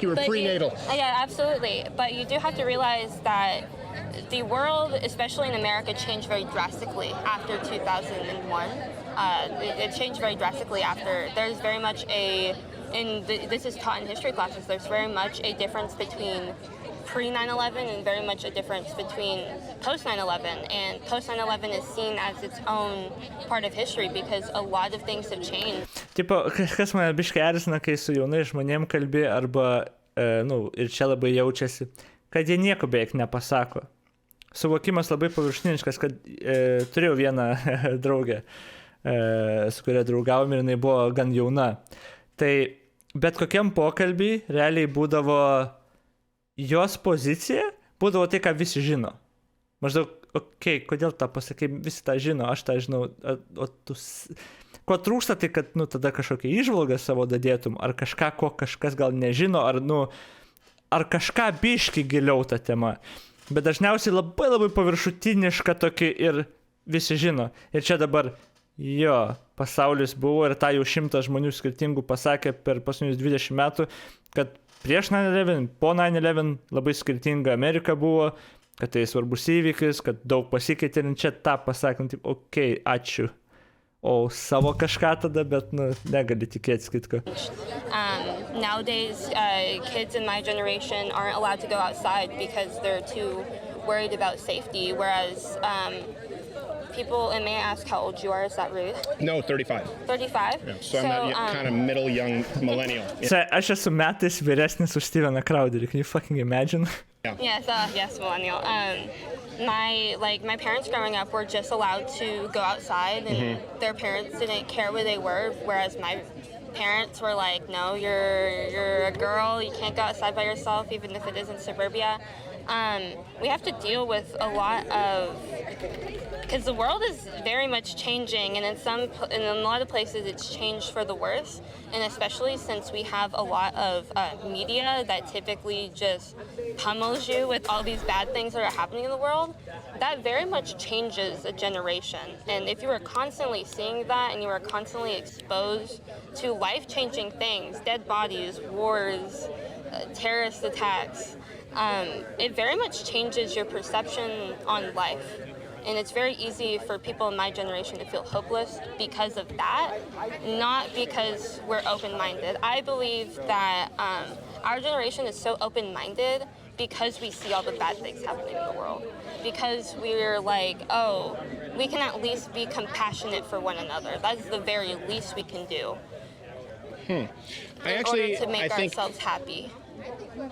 you were prenatal. Absolutely. But you do have to realize that the world, especially in America, changed very drastically after 2001. It changed very drastically after. There's very much this is taught in history classes, there's very much a difference between pre-9/11 and very much a difference between post-9/11. And post-9/11 is seen as its own part of history because a lot of things have changed. Kas mane biškai erzina, kai su jaunai žmonėm kalbi arba, ir čia labai jaučiasi, kad jie nieko beveik nepasako. Suvokimas labai paviršutiniškas, kad turėjau vieną draugę, su kuria draugavom ir jinai buvo gan jauna. Tai bet kokiam pokalbį realiai būdavo jos pozicija, būdavo tai, ką visi žino. Maždaug, kodėl tą pasakai, visi tą žino, aš tą žinau, o tu... Ko trūksta, tai kad, tada kažkokią įžvalgą savo dadėtum, ar kažką, ko kažkas gal nežino, ar kažką biški giliau tą temą. Bet dažniausiai labai labai paviršutiniška tokį ir visi žino. Ir čia dabar, pasaulis buvo ir tą jau 100 žmonių skirtingų pasakė per paskutinius 20 metų, kad prieš 9/11, po 9/11 labai skirtinga Amerika buvo, kad tai svarbus įvykis, kad daug pasikeitė ir čia tą pasakė, ačiū. O savo kažką tada, bet negali tikėtis kitko. Nowadays, kids in my generation aren't allowed to go outside because they're too worried about safety, whereas people, and may I ask how old you are? Is that rude? No, 35. 35? Yeah, so I'm that kind of middle young millennial. Yeah. Aš esu metais vyresnis už Steveną Crowder'į. Can you fucking imagine? Yes, millennial. My parents growing up were just allowed to go outside, and their parents didn't care where they were, whereas my parents were like, no, you're a girl, you can't go outside by yourself, even if it is in suburbia. We have to deal with a lot of, because the world is very much changing, and in a lot of places it's changed for the worse, and especially since we have a lot of media that typically just pummels you with all these bad things that are happening in the world, that very much changes a generation. And if you are constantly seeing that and you are constantly exposed to life-changing things, dead bodies, wars, terrorist attacks, it very much changes your perception on life. And it's very easy for people in my generation to feel hopeless because of that, not because we're open-minded. I believe that our generation is so open-minded because we see all the bad things happening in the world. Because we're like, oh, we can at least be compassionate for one another. That's the very least we can do in order to make ourselves happy.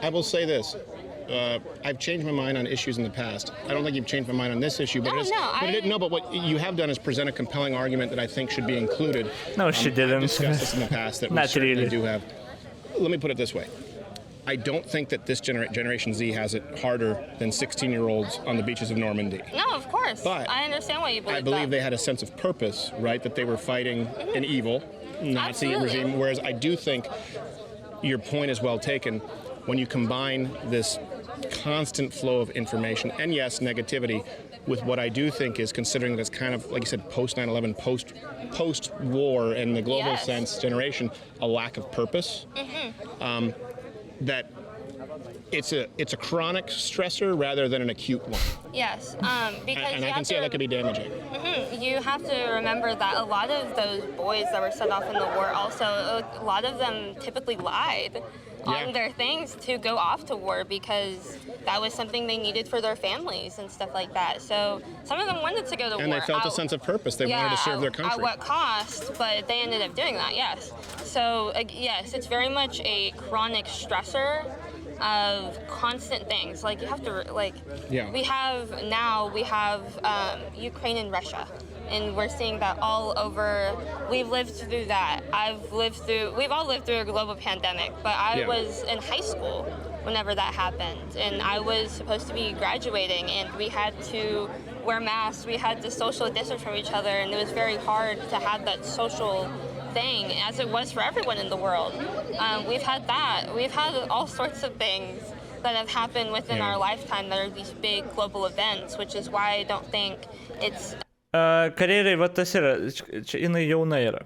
I will say this. I've changed my mind on issues in the past. I don't think you've changed my mind on this issue, but but what you have done is present a compelling argument that I think should be included. No, she didn't. I've discussed this in the past that we certainly do have. Let me put it this way. I don't think that this Generation Z has it harder than 16-year-olds on the beaches of Normandy. No, of course. But I understand why you believe that. I believe they had a sense of purpose, right? That they were fighting an evil Nazi regime. Whereas I do think your point is well taken when you combine this constant flow of information and yes, negativity with what I do think is, considering that it's kind of, like you said, post 9/11, post-war in the global sense generation, a lack of purpose. That it's a chronic stressor rather than an acute one. Yes, because and I can see how that could be damaging. You have to remember that a lot of those boys that were set off in the war also, a lot of them typically lied on their things to go off to war because that was something they needed for their families and stuff like that. So some of them wanted to go to war. And they felt a sense of purpose. They wanted to serve their country. At what cost, but they ended up doing that, yes. So yes, it's very much a chronic stressor of constant things. Like you have to, we have Ukraine and Russia. And we're seeing that all over. We've lived through that. We've all lived through a global pandemic, but I was in high school whenever that happened. And I was supposed to be graduating, and we had to wear masks. We had to social distance from each other, and it was very hard to have that social thing, as it was for everyone in the world. We've had that. We've had all sorts of things that have happened within our lifetime that are these big global events, which is why I don't think it's... Karjerai, va tas yra, čia jinai jauna yra.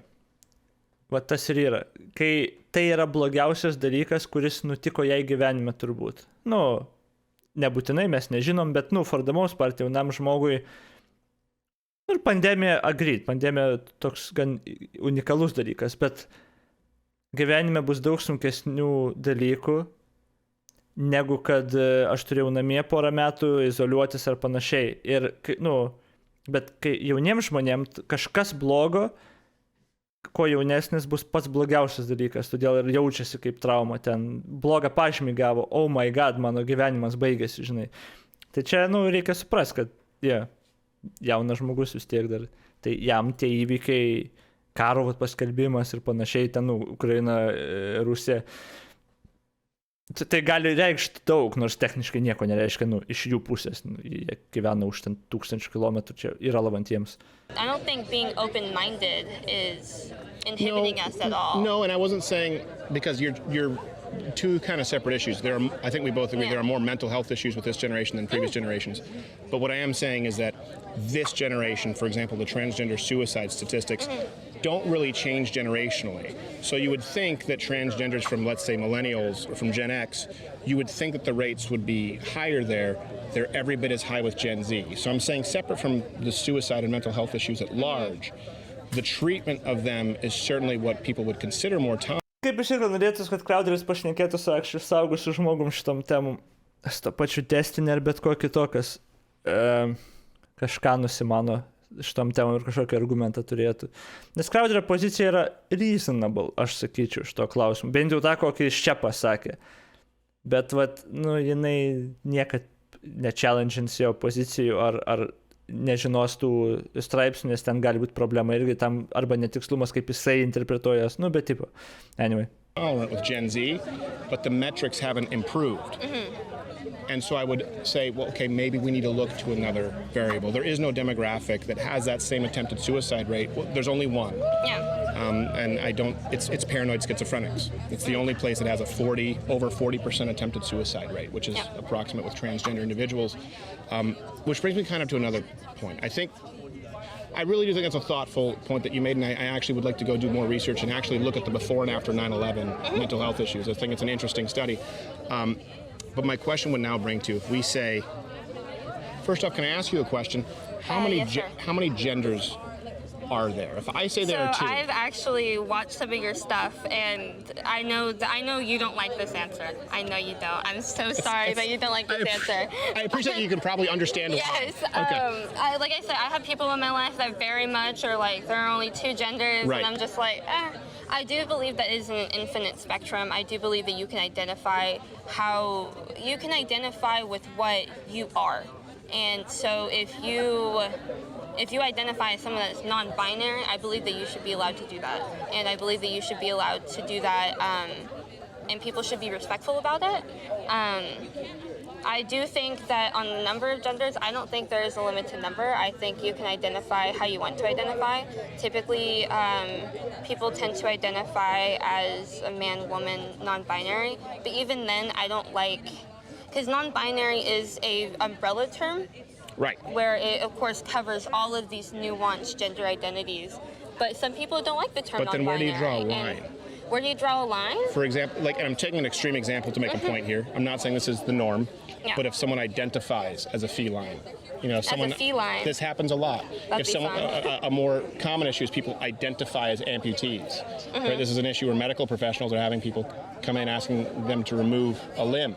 Va tas ir yra. Kai tai yra blogiausias dalykas, kuris nutiko jai gyvenime turbūt. Nu, nebūtinai mes nežinom, bet, for the most part, jaunam žmogui. Ir pandemija, pandemija toks gan unikalus dalykas, bet gyvenime bus daug sunkesnių dalykų, negu kad aš turėjau namie porą metų izoliuotis ar panašiai. Ir, bet kai jauniems žmonėms kažkas blogo, ko jaunesnis bus pats blogiausias dalykas, todėl ir jaučiasi kaip trauma, ten blogą pažymį gavo, oh my god, mano gyvenimas baigėsi, žinai. Tai čia, reikia suprasti, kad, jaunas žmogus vis tiek dar, tai jam tie įvykiai, karo paskelbimas ir panašiai, ten, Ukraina, Rusija, tai gali reikšti daug, nors techniškai nieko nereiškia, iš jų pusės, jie gyvena už 1000 kilometrų, čia yra lavantiems. I don't think being open-minded is inhibiting us at all. No, and I wasn't saying, because you're two kind of separate issues. I think we both agree there are more mental health issues with this generation than previous generations. But what I am saying is that this generation, for example, the transgender suicide statistics, don't really change generationally. So you would think that transgenders from, let's say, millennials or from Gen X, you would think that the rates would be higher there. They're every bit as high with Gen Z. So I'm saying separate from the suicide and mental health issues at large, the treatment of them is certainly what people would consider more time. Kaip iš tikrųjų norėtųsi, kad Crowder'is pašnekėtų su saugusiu žmogum šitom temom, su to pačiu Destiny ar bet ko kitokias, kažką nusimano šitam temam ir kažkokį argumentą turėtų. Nes Crowder'io pozicija yra reasonable, aš sakyčiau, šito klausimu. Bent jau tą, kokį jis čia pasakė. Bet, jinai niekad ne-challenge'ins jo pozicijų ar nežinos tų straipsnių, nes ten gali būti problema irgi tam, arba netikslumas, kaip jisai interpretuojas, bet tipo. Anyway. With Gen Z, but the metrics haven't improved. And so I would say, well, okay, maybe we need to look to another variable. There is no demographic that has that same attempted suicide rate. Well, there's only one. Yeah. And it's paranoid schizophrenics. It's the only place that has over 40% attempted suicide rate, which is approximate with transgender individuals. Which brings me kind of to another point. I really do think it's a thoughtful point that you made, and I actually would like to go do more research and actually look at the before and after 9/11 mental health issues. I think it's an interesting study. But my question would now bring to, if we say, first off, can I ask you a question? How many genders are there? If I say there are two. I've actually watched some of your stuff, and I know you don't like this answer. I know you don't. I'm so sorry that you don't like this answer. I appreciate you can probably understand why. Yes. Okay. Like I said, I have people in my life that very much are like, there are only two genders, right. And I'm just like, I do believe that is an infinite spectrum. I do believe that you can identify with what you are. And so if you identify as someone that's non-binary, I believe that you should be allowed to do that. And I believe that you should be allowed to do that, and people should be respectful about it. I do think that on the number of genders, I don't think there is a limited number. I think you can identify how you want to identify. Typically, people tend to identify as a man, woman, non-binary. But even then, I don't like, because non-binary is a umbrella term. Right. Where it, of course, covers all of these nuanced gender identities. But some people don't like the term non-binary. But then where do you draw a line? Where do you draw a line? For example, and I'm taking an extreme example to make a point here. I'm not saying this is the norm, but if someone identifies as a feline, if someone, as a feline. This happens a lot. That'd if someone, a more common issue is people identify as amputees. Right? This is an issue where medical professionals are having people come in asking them to remove a limb.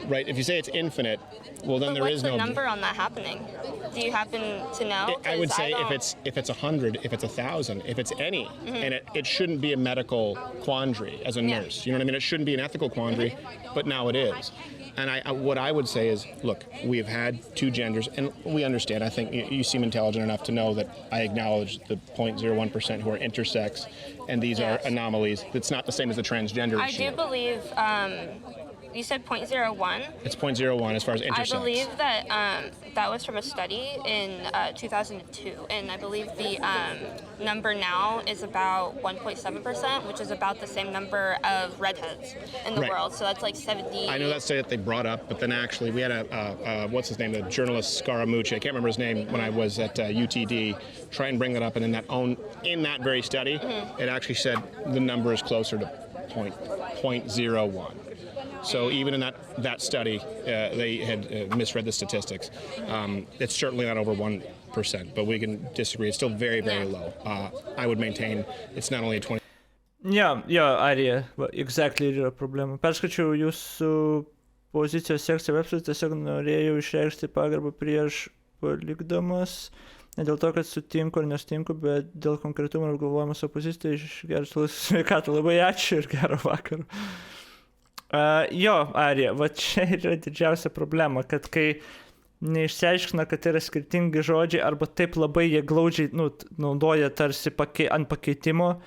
Right? If you say it's infinite, well, then there is no. What's the number on that happening? Do you happen to know? I would say if it's 100, if it's 1,000, if it's any, and it shouldn't be a medical quandary as a nurse. You know what I mean? It shouldn't be an ethical quandary, but now it is. And what I would say is, look, we have had two genders, and we understand. I think you seem intelligent enough to know that I acknowledge the 0.01% who are intersex, and these are anomalies. It's not the same as the transgender issue. I do believe. You said 0.01? It's 0.01 as far as intersex. I believe that that was from a study in 2002, and I believe the number now is about 1.7%, which is about the same number of redheads in the world. So that's like 70. I know that study that they brought up, but then actually we had what's his name, the journalist Scaramucci, I can't remember his name, when I was at UTD, try and bring that up, and in that very study, it actually said the number is closer to 0.01. So even in that study, they had misread the statistics. It's certainly not over 1%, but we can disagree. It's still very, very low. I would maintain it's not only a 20. Arija, exactly yra problema. Perskačiau jūsų pozicijos sekciją website, tiesiog norėjau išreikšti pagarbą prieš palikdamas, ne dėl to, kad sutinku ar nesutinku, bet dėl konkretumo ir galvojimas opozicijai išgerti sveikatą. Labai ačiū ir gero vakaro. Arija, va čia yra didžiausia problema, kad kai neišsiaiškina, kad yra skirtingi žodžiai arba taip labai jie glaudžiai naudoja tarsi ant pakeitimo,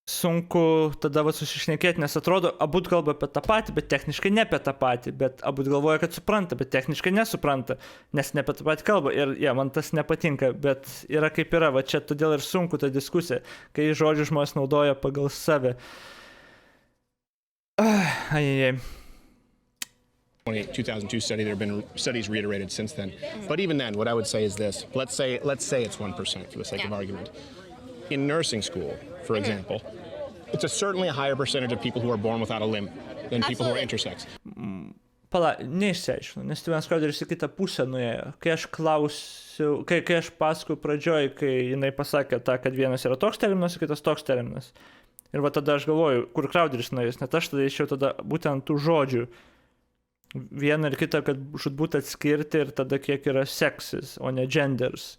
sunku tada susišnekėti, nes atrodo, abu kalba apie tą patį, bet techniškai ne apie tą patį, bet abu galvoja, kad supranta, bet techniškai nesupranta, nes ne apie tą patį kalba ir man tas nepatinka, bet yra kaip yra, va čia todėl ir sunku ta diskusija, kai žodžių žmonės naudoja pagal save. 2002 study. There have been studies reiterated since then. But even then, what I would say is this. Let's say it's 1% for the sake of argument. In nursing school, for example, it's certainly a higher percentage of people who are born without a limb than people who are intersex. Neišsiaiškinu, nes Stevenas Crowderis į kitą pusę nuėjo. Kai aš klausiau, kai aš pasakau pradžioj, kai jinai pasakė tą, kad vienas yra toks terminas, kitas toks terminas. Ir va tada aš galvoju, kur Crowderis nuėjus, net aš tada išėjau tada būtent tų žodžių, vieną ir kitą, kad žudbūt atskirti ir tada kiek yra seksas, o ne genders.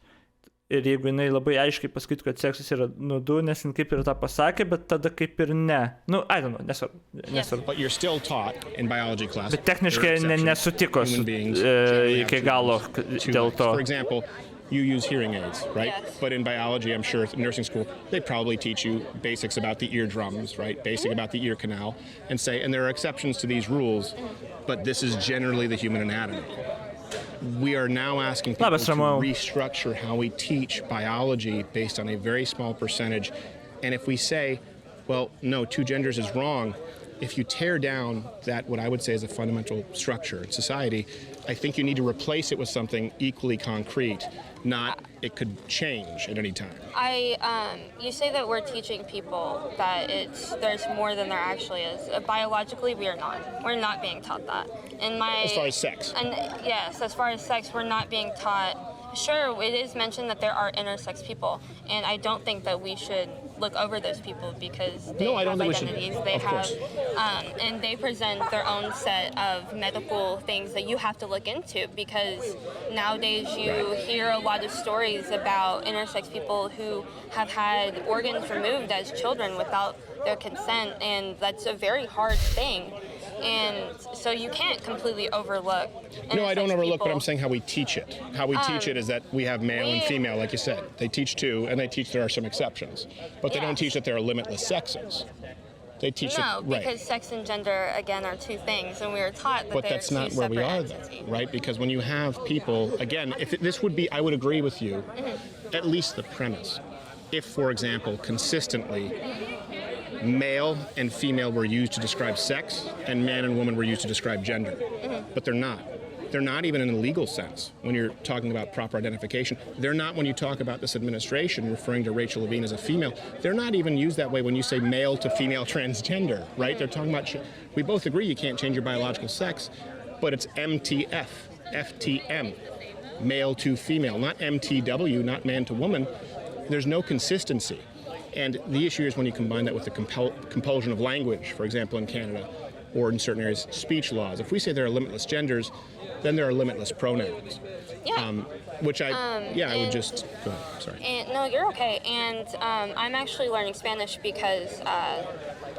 Ir jeigu jinai labai aiškiai pasakytų, kad seksas yra nudu, nes jin kaip ir tą pasakė, bet tada kaip ir ne. I don't know, nesvarbu. But you're still taught in biology class. Bet techniškai nesutiko iki galo dėl to. For example, you use hearing aids, right? Yes. But in biology, I'm sure in nursing school, they probably teach you basics about the eardrums, right? Basic about the ear canal, and there are exceptions to these rules, but this is generally the human anatomy. We are now asking people to restructure how we teach biology based on a very small percentage. And if we say, well, no, two genders is wrong, if you tear down that, what I would say is a fundamental structure in society, I think you need to replace it with something equally concrete, not it could change at any time. You say that we're teaching people that there's more than there actually is. Biologically, we are not. We're not being taught that. As far as sex. And yes, as far as sex, we're not being taught. Sure, it is mentioned that there are intersex people, and I don't think that we should look over those people because they have identities. They have, and they present their own set of medical things that you have to look into because nowadays you hear a lot of stories about intersex people who have had organs removed as children without their consent, and that's a very hard thing. And so you can't completely overlook. No, I don't overlook, but I'm saying how we teach it. How we teach it is that we have male and female, like you said. They teach two, and they teach there are some exceptions. But they don't teach that there are limitless sexes. They teach because sex and gender, again, are two things, and we are taught that but that's not where we are, though, right? Because when you have people, again, this would be, I would agree with you, at least the premise. If, for example, consistently, male and female were used to describe sex, and man and woman were used to describe gender. But they're not. They're not even in a legal sense when you're talking about proper identification. They're not when you talk about this administration referring to Rachel Levine as a female. They're not even used that way when you say male to female transgender, right? They're talking about, we both agree you can't change your biological sex, but it's MTF, FTM, male to female, not MTW, not man to woman. There's no consistency. And the issue is when you combine that with the compulsion of language, for example, in Canada, or in certain areas, speech laws. If we say there are limitless genders, then there are limitless pronouns. Yeah. Which I would just, go ahead, sorry. No, you're okay. And I'm actually learning Spanish because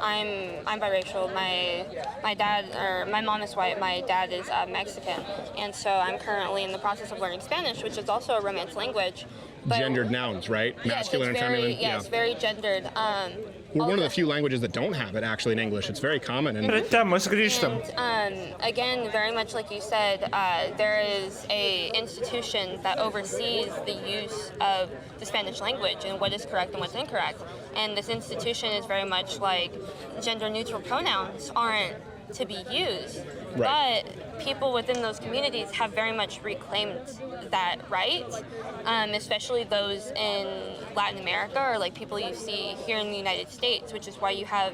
I'm biracial. My dad, or my mom is white, my dad is Mexican. And so I'm currently in the process of learning Spanish, which is also a Romance language. But gendered nouns, right? Masculine and feminine. Yes, very gendered. We're one of the few languages that don't have it actually in English. It's very common. And again, very much like you said, there is a institution that oversees the use of the Spanish language and what is correct and what's incorrect. And this institution is very much like gender-neutral pronouns aren't to be used. Right. But people within those communities have very much reclaimed that right, especially those in Latin America or like people you see here in the United States, which is why you have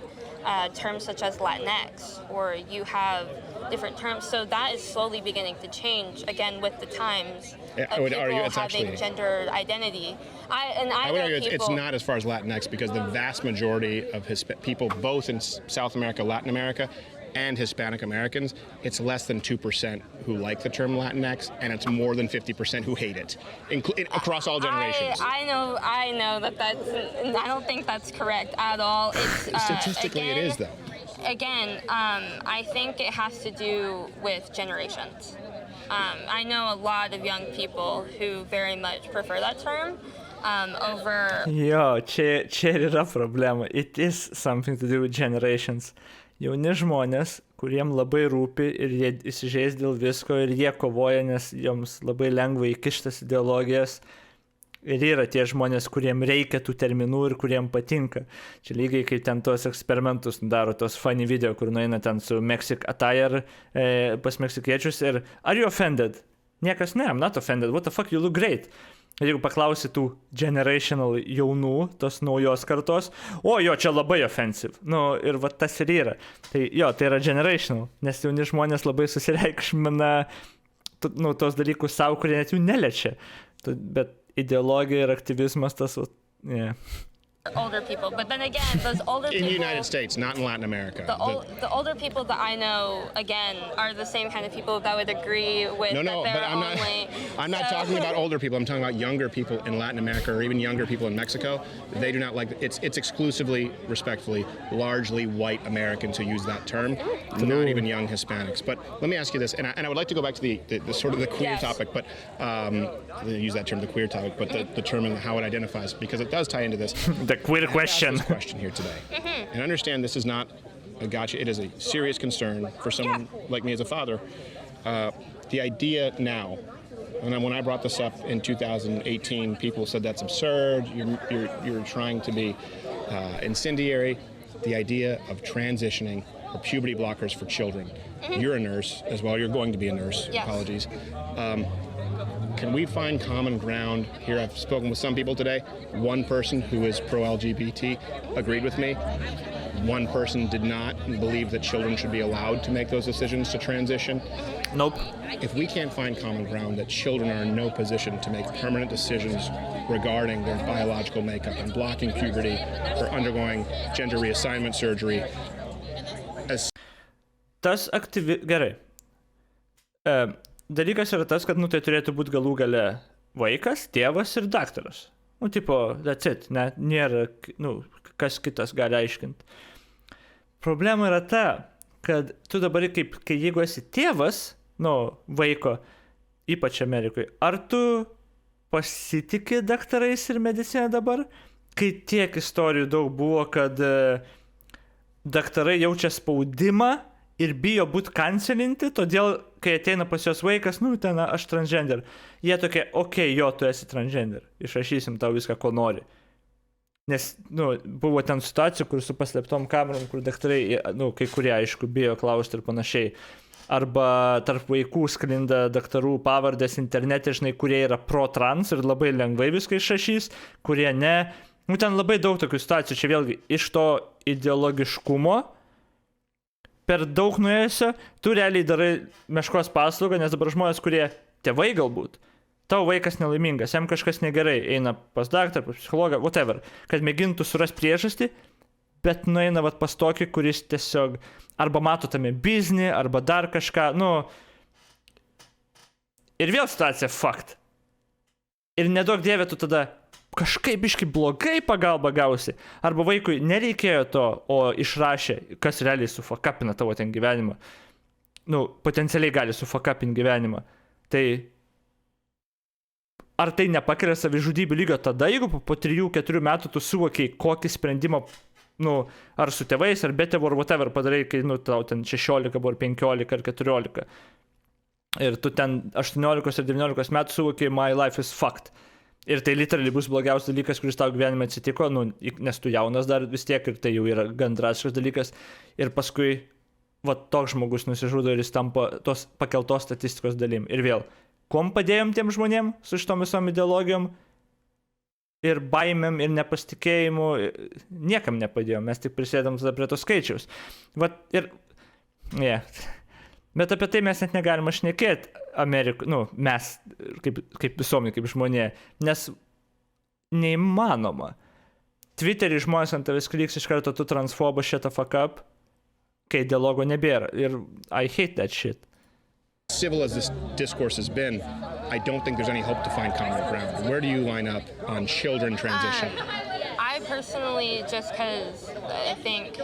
terms such as Latinx, or you have different terms. So that is slowly beginning to change, again, with the times. I would argue it's having actually gender identity. I would argue it's not as far as Latinx because the vast majority of people, both in South America, Latin America, and Hispanic Americans, it's less than 2% who like the term Latinx, and it's more than 50% who hate it, across all generations. I know that I don't think that's correct at all. It's, statistically, it is, though. Again, I think it has to do with generations. I know a lot of young people who very much prefer that term over... Jo, čia ir yra problema. It is something to do with generations. Jauni žmonės, kuriem labai rūpi ir jie įsižeis dėl visko ir jie kovoja, nes joms labai lengva įkištas ideologijas. Ir yra tie žmonės, kuriem reikia tų terminų ir kuriem patinka. Čia lygiai kaip ten tos eksperimentus daro, tos funny video, kur nueina ten su Mexic attire pas meksikiečius ir are you offended? Niekas ne, I'm not offended, what the fuck, you look great. Ir jeigu paklausi tų generational jaunų, tos naujos kartos, jo, čia labai offensive. Ir va tas ir yra. Tai tai yra generational, nes jauni žmonės labai susireikšmina tos dalykus savo, kurie net jų neliečia. Bet ideologija ir aktyvizmas tas, older people, but then again, those older In people... the United States, not in Latin America. The older people that I know, again, are the same kind of people that would agree with No, that but they're I'm not talking about older people. I'm talking about younger people in Latin America or even younger people in Mexico. They do not like it's exclusively, respectfully, largely white Americans who use that term, not even young Hispanics. But let me ask you this, and I would like to go back to the sort of the queer topic, but use that term, the queer topic, but the term and how it identifies, because it does tie into this. The queer question. This question here today, and understand this is not a gotcha. It is a serious concern for someone like me as a father. The idea now, and when I brought this up in 2018, people said that's absurd. You're trying to be incendiary. The idea of transitioning or puberty blockers for children. You're a nurse as well. You're going to be a nurse. Yes. Apologies. Can we find common ground here? I've spoken with some people today. One person who is pro-LGBT agreed with me. One person did not and believed that children should be allowed to make those decisions to transition. Nope. If we can't find common ground that children are in no position to make permanent decisions regarding their biological makeup and blocking puberty or undergoing gender reassignment surgery, Tas gerai. Dalykas yra tas, kad, tai turėtų būti galų gale vaikas, tėvas ir daktaras. That's it. Nėra, kas kitas gali aiškinti. Problema yra ta, kad tu dabar kai jeigu esi tėvas, vaiko, ypač Amerikoje, ar tu pasitiki daktarais ir medicina dabar? Kai tiek istorijų daug buvo, kad daktarai jaučia spaudimą ir bijo būti kancelinti, todėl, kai ateina pas jos vaikas, aš transgender. Jie tokie, jo, tu esi transgender, išrašysim tau viską, ko nori. Nes, buvo ten situacijų, kur su paslėptom kamerom, kur daktarai, kai kurie, aišku, bijo klausti ir panašiai. Arba tarp vaikų sklinda daktarų pavardės internete, kurie yra pro-trans ir labai lengvai viską išrašys, kurie ne. Ten labai daug tokių situacijų, čia vėlgi iš to ideologiškumo, per daug nuėjusio, tu realiai darai meškos paslaugą, nes dabar žmonės, kurie tėvai galbūt, tavo vaikas nelaimingas, jam kažkas negerai, eina pas daktarą, pas psichologą, whatever, kad mėgintų surasti priežastį, bet nueina pas tokį, kuris tiesiog arba mato tame biznį, arba dar kažką, ir vėl situacija fakt. Ir nedaug dievė tu tada kažkaip biškai blogai pagalbą gausi. Arba vaikui nereikėjo to, o išrašė, kas realiai sufakapina tavo ten gyvenimą. Potencialiai gali sufakapinti gyvenimą. Tai ar tai nepakelia savižudybių lygio tada, jeigu po 3-4 metų tu suvokiai, kokį sprendimą, ar su tėvais, ar be tėvų, ar whatever padarai, kai tau ten 16, ar 15, ar 14. Ir tu ten 18 ir 19 metų suvokiai, my life is fucked. Ir tai literaliai bus blogiausias dalykas, kuris tau gyvenime atsitiko, nes tu jaunas dar vis tiek ir tai jau yra gan drastiškas dalykas. Ir paskui, toks žmogus nusižudo ir jis tampa tos pakeltos statistikos dalim. Ir vėl, kuom padėjom tiem žmonėm su šitom visom ideologijom ir baimėm ir nepasitikėjimu, niekam nepadėjom, mes tik prisėdam tada prie to skaičiaus. Bet apie tai mes net negalime šnekėti Amerikų, mes kaip visuomenė, kaip žmonė, nes neįmanoma. Twitter'į žmonės ant tavęs kliks iš karto, tu transfobas, shut the fuck up, kai dialogo nebėra. Ir I hate that shit. Civil as this discourse has been, I don't think there's any hope to find common ground. Where do you line up on children transition? I personally, just because I think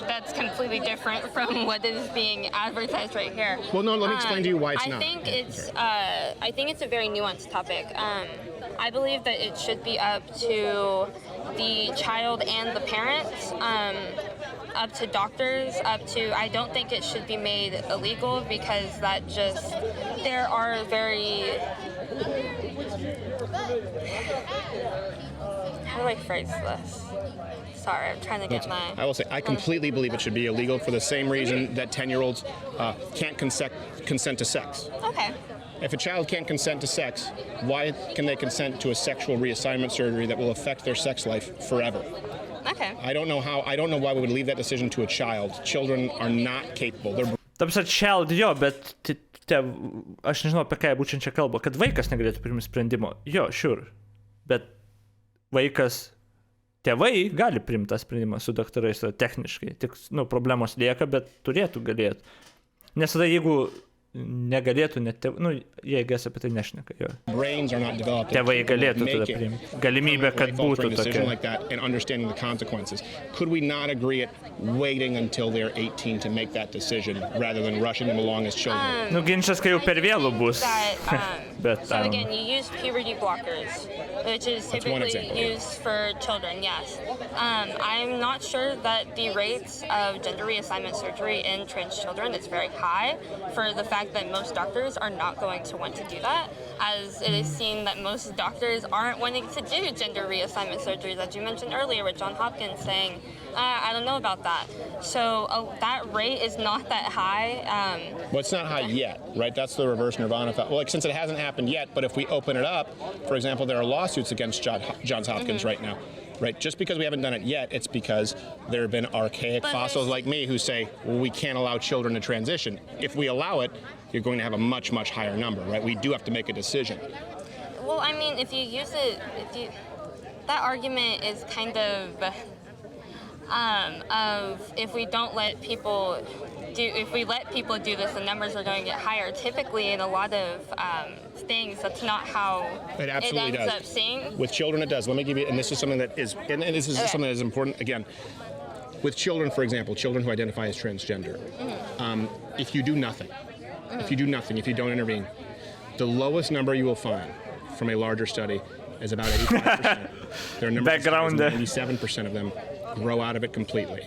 that's completely different from what is being advertised right here. Well, no, let me explain to you why it's not. I think it's a very nuanced topic. I believe that it should be up to the child and the parents, up to doctors, I don't think it should be made illegal because there are very... How do I phrase this? Sorry, I'm trying to get I will say, I completely believe it should be illegal for the same reason that 10-year-olds can't consent to sex. Okay. If a child can't consent to sex, why can they consent to a sexual reassignment surgery that will affect their sex life forever? Okay. I don't know why we would leave that decision to a child. Children are not capable. Tamsa child, jo, bet aš nežinau, apie ką būtent čia kalba, kad vaikas negalėtų priimti sprendimo. Jo, sure. Bet vaikas tėvai gali priimti tą sprendimą su daktarais techniškai. Tik, problemos lieka, bet turėtų galėti. Nes tada jeigu negalėtų net tėvai, jie apie tai nešneka. Jo. Tėvai galėtų tada priimti. Galimybė, kad būtų tokia. Like that and understanding the consequences. Could we not agree at waiting until they're 18 to make that decision rather than rushing them along as children? Ginčas, kai jau per vėlų bus. So again, you use puberty blockers, which is typically used for children, yes. I'm not sure that the rates of gender reassignment surgery in trans children is very high for the fact that most doctors are not going to want to do that, as it is seen that most doctors aren't wanting to do gender reassignment surgeries, as you mentioned earlier with Johns Hopkins saying, I don't know about that. So that rate is not that high. Well, it's not high yet, right? That's the reverse nirvana thought. Well, since it hasn't happened yet, but if we open it up, for example, there are lawsuits against Johns Hopkins right now. Right, just because we haven't done it yet, it's because there have been archaic fossils like me who say, well, we can't allow children to transition. If we allow it, you're going to have a much, much higher number, right? We do have to make a decision. Well, I mean, if you use it, that argument is kind of if we don't let people if we let people do this, the numbers are going to get higher. Typically, in a lot of things, that's not how it absolutely ends up seeing. With children, it does. Let me give you, and this is something that is, and this is something that is important. Again, with children, for example, children who identify as transgender, if you do nothing, if you don't intervene, the lowest number you will find from a larger study is about 85%. There are numbers of 87% of them grow out of it completely.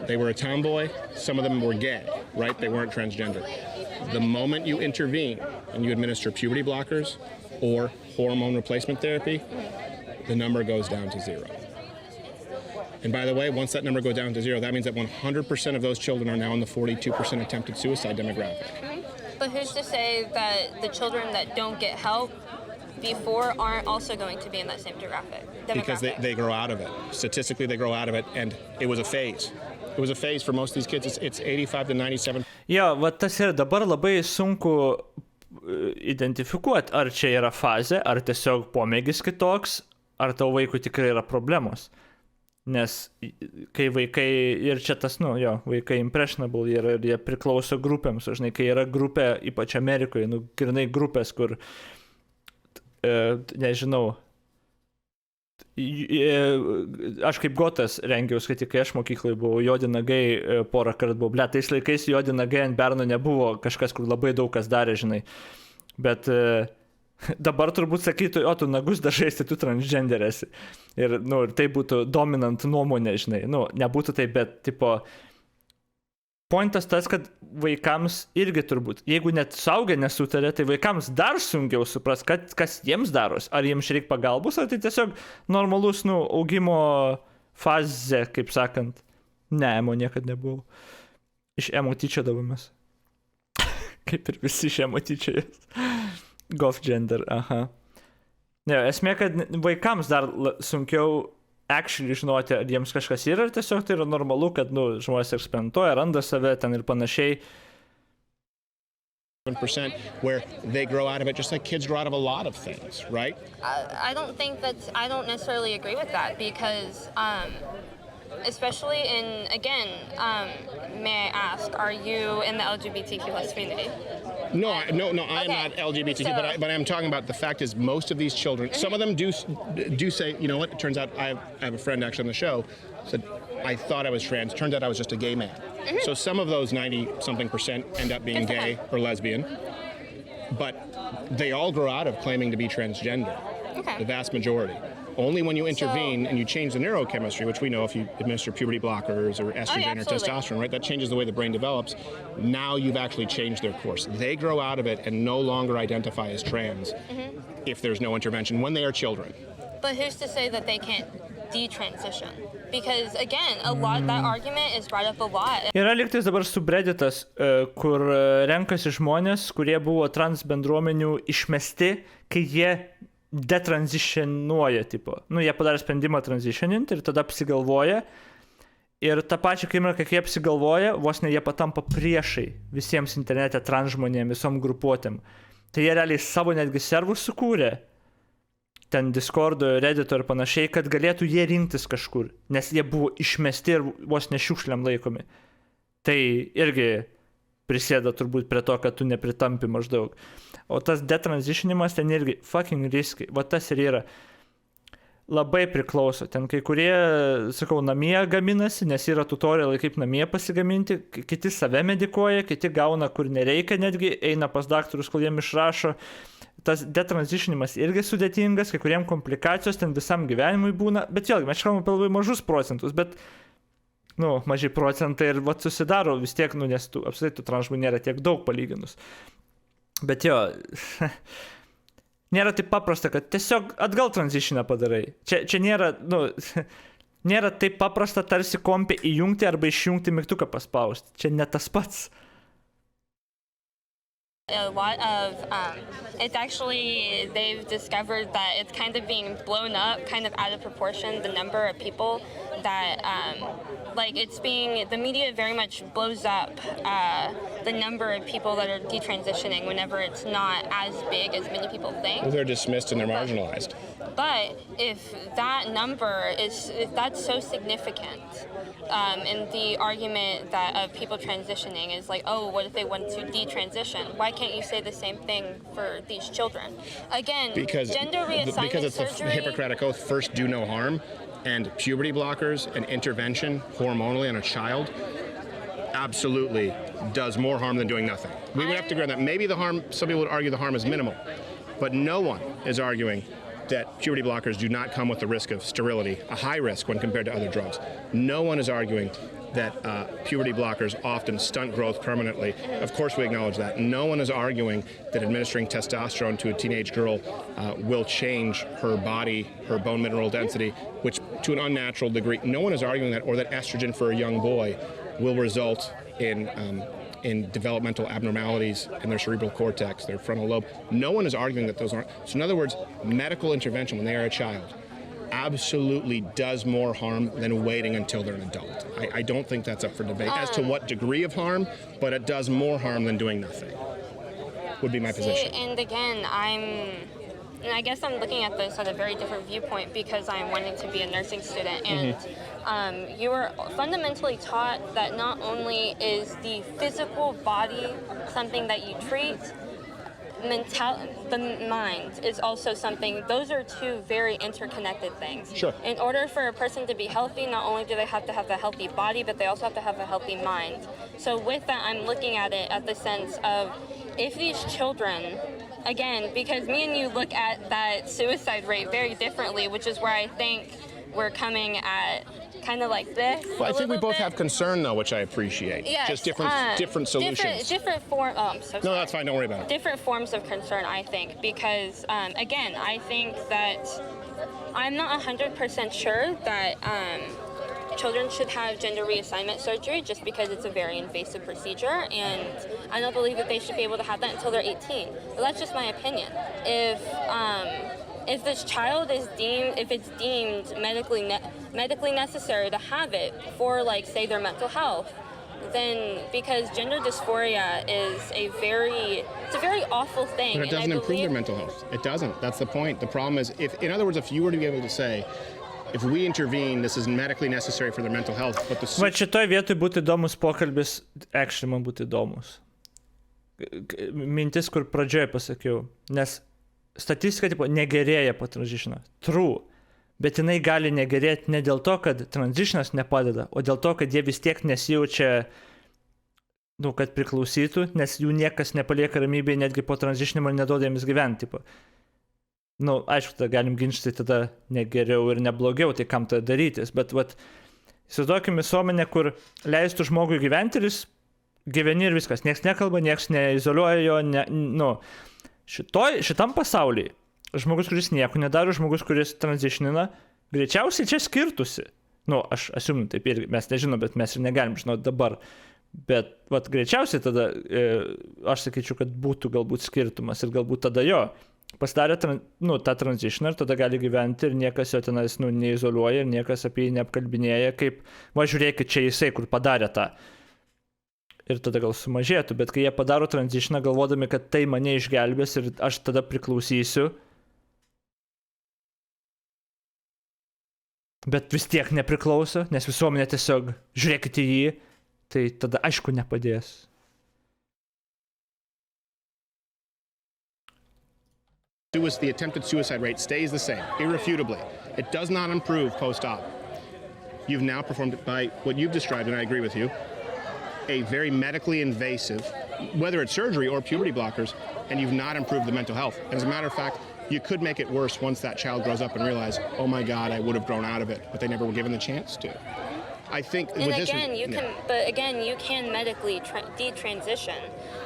They were a tomboy, some of them were gay, right? They weren't transgender. The moment you intervene and you administer puberty blockers or hormone replacement therapy, the number goes down to 0. And by the way, once that number goes down to 0, that means that 100% of those children are now in the 42% attempted suicide demographic. But who's to say that the children that don't get help before aren't also going to be in that same demographic? Because they grow out of it. Statistically, they grow out of it, and it was a phase. It was a phase for most of these kids. It's 85 to 97. Jo, va tas yra dabar labai sunku identifikuoti, ar čia yra fazė, ar tiesiog pomėgis kitoks, ar tavo vaikui tikrai yra problemos. Nes kai vaikai, ir čia tas, vaikai impressionable yra, ir jie priklauso grupėms, žinai, kai yra grupė, ypač Amerikoje, grynai grupės, kur, nežinau, aš kaip gotas rengiausi, kai aš mokykloje buvau, juodinagai porą kartų buvau. Tais laikais juodinagai ant berno nebuvo kažkas, kur labai daug kas darė, žinai. Bet dabar turbūt sakytų, tu nagus dažais, tai tu transgenderėsi. Ir tai būtų dominant nuomonė, žinai. Nebūtų tai, bet, pointas tas, kad vaikams irgi turbūt, jeigu net suaugę nesutarė, tai vaikams dar sunkiau supras, kas jiems daros. Ar jiems reikia pagalbos, ar tai tiesiog normalus augimo fazė, kaip sakant. Ne, emo niekad nebuvau. Iš emo tyčiodavomės. Kaip ir visi iš emo tyčiojės. Goth gender, aha. Ne, esmė, kad vaikams dar sunkiau actually žinoti, ar jiems kažkas yra, ir tiesiog tai yra normalu, kad žmonės eksperimentuoja, randa save ten ir panašiai. Where they grow out of it just like kids grow out of a lot of things, right? I don't necessarily agree with that because especially in, again, may I ask, are you in the LGBTQ plus community? No, I'm not LGBTQ, but I'm talking about the fact is most of these children, some of them do say, you know what, it turns out I have a friend actually on the show, said, I thought I was trans, turns out I was just a gay man. So some of those 90-something% end up being gay or lesbian, but they all grow out of claiming to be transgender, the vast majority. Only when you intervene and you change the neurochemistry, which we know if you administer puberty blockers or estrogen or testosterone, right, that changes the way the brain develops. Now you've actually changed their course. They grow out of it and no longer identify as trans if there's no intervention when they are children. But who's to say that they can't detransition? Because again, a lot that argument is brought up a lot. Yra lygtais dabar subredditas, kur renkasi žmonės, kurie buvo trans bendruomenių išmesti, kai jie detransitionuoja, jie padarė sprendimą transitioninti ir tada apsigalvoja. Ir tą pačią akimirką, kai jie apsigalvoja, vos ne jie patampa priešai visiems internete trans žmonėm, visom grupuotėm. Tai jie realiai savo netgi servus sukūrė, ten Discordo, Reddito ir panašiai, kad galėtų jie rinktis kažkur, nes jie buvo išmesti ir vos nešiukšliam laikomi. Tai irgi prisėda turbūt prie to, kad tu nepritampi maždaug. O tas detransitionimas ten irgi fucking risky. Va tas ir yra. Labai priklauso. Ten kai kurie, sakau, namie gaminasi, nes yra tutorialai, kaip namie pasigaminti, kiti save medikuoja, kiti gauna, kur nereikia netgi, eina pas daktarus, kol jiem išrašo. Tas detransitionimas irgi sudėtingas, kai kuriem komplikacijos ten visam gyvenimui būna, bet vėlgi, mes kalbame apie labai mažus procentus, bet, maži procentai ir susidaro vis tiek, nes apskritai tų transžmonių nėra tiek daug palyginus. Bet jo, nėra taip paprasta, kad tiesiog atgal transitioną padarai. Čia nėra, nėra taip paprasta tarsi kompį įjungti arba išjungti mygtuką paspausti. Čia ne tas pats. A lot of, it's actually, they've discovered that it's kind of being blown up, kind of out of proportion, the number of people that, the media very much blows up the number of people that are detransitioning whenever it's not as big as many people think. Well, they're dismissed and they're marginalized. But if that number if that's so significant, and the argument that of people transitioning is like, oh, what if they want to detransition? Why can't you say the same thing for these children? Again, gender reassignment because it's surgery, the Hippocratic Oath, first do no harm, and puberty blockers and intervention hormonally on a child absolutely does more harm than doing nothing. We would have to agree on that. Maybe the harm, some people would argue the harm is minimal, but no one is arguing that puberty blockers do not come with the risk of sterility, a high risk when compared to other drugs. No one is arguing that puberty blockers often stunt growth permanently. Of course we acknowledge that. No one is arguing that administering testosterone to a teenage girl will change her body, her bone mineral density, which to an unnatural degree. No one is arguing that, or that estrogen for a young boy will result in developmental abnormalities in their cerebral cortex, their frontal lobe. No one is arguing that those aren't. So in other words, medical intervention when they are a child absolutely does more harm than waiting until they're an adult. I don't think that's up for debate as to what degree of harm, but it does more harm than doing nothing, would be my position. And again, I guess I'm looking at this at a very different viewpoint because I'm wanting to be a nursing student. And you were fundamentally taught that not only is the physical body something that you treat, the mind is also something. Those are two very interconnected things. Sure. In order for a person to be healthy, not only do they have to have a healthy body, but they also have to have a healthy mind. So with that, I'm looking at it at the sense of if these children, again, because me and you look at that suicide rate very differently, which is where I think we're coming at kind of like this. Well, I think we both have concern, though, which I appreciate. Yes, just different solutions. Different form. Oh, I'm so sorry. No, that's fine. Don't worry about it. Different forms of concern, I think, because again, I think that I'm not 100% sure that children should have gender reassignment surgery just because it's a very invasive procedure, and I don't believe that they should be able to have that until they're 18. But that's just my opinion. If this child is deemed medically necessary to have it for, like, say, their mental health, then because gender dysphoria is a very awful thing. But it doesn't improve their mental health. It doesn't. That's the point. The problem is, in other words, if you were to be able to say, if we intervene, this is medically necessary for their mental health, but the... Va šitoj vietoj būtų įdomus pokalbis, actually man būtų įdomus. Mintis, kur pradžioje pasakiau, nes statistika negerėja po transitioną. True. Bet jinai gali negerėti ne dėl to, kad transitionas nepadeda, o dėl to, kad jie vis tiek nesijaučia, kad priklausytų, nes jų niekas nepalieka ramybėje netgi po transitionimo ir neduoda jiems gyventi. Aišku, tada galim ginčyti tada ne geriau ir ne blogiau, tai kam tada darytis. Bet įsivaizduokim visuomenę, kur leistų žmogui gyventi ir jis gyveni ir viskas. Niekas nekalba, niekas neizoliuoja jo, šitam pasaulyje žmogus, kuris nieko nedaro, žmogus, kuris transitionina, greičiausiai čia skirtusi. Aš asiuminu, taip ir mes nežinom, bet mes ir negalim žinoti dabar. Bet greičiausiai tada, aš sakyčiau, kad būtų galbūt skirtumas ir galbūt tada jo pasidarė tą transitioną ir tada gali gyventi ir niekas jo tenais neizoliuoja ir niekas apie jį neapkalbinėja, kaip, žiūrėkit, čia jisai, kur padarė tą. Ir tada gal sumažėtų, bet kai jie padaro transitioną galvodami, kad tai mane išgelbės ir aš tada priklausysiu, bet vis tiek nepriklauso, nes visuomenė tiesiog žiūrėkite į jį, tai tada aišku nepadės. The attempted suicide rate stays the same, irrefutably. It does not improve post-op. You've now performed by what you've described, and I agree with you, a very medically invasive, whether it's surgery or puberty blockers, and you've not improved the mental health. As a matter of fact, you could make it worse once that child grows up and realize, oh my God, I would have grown out of it, but they never were given the chance to. I think and with again, this, you can medically detransition,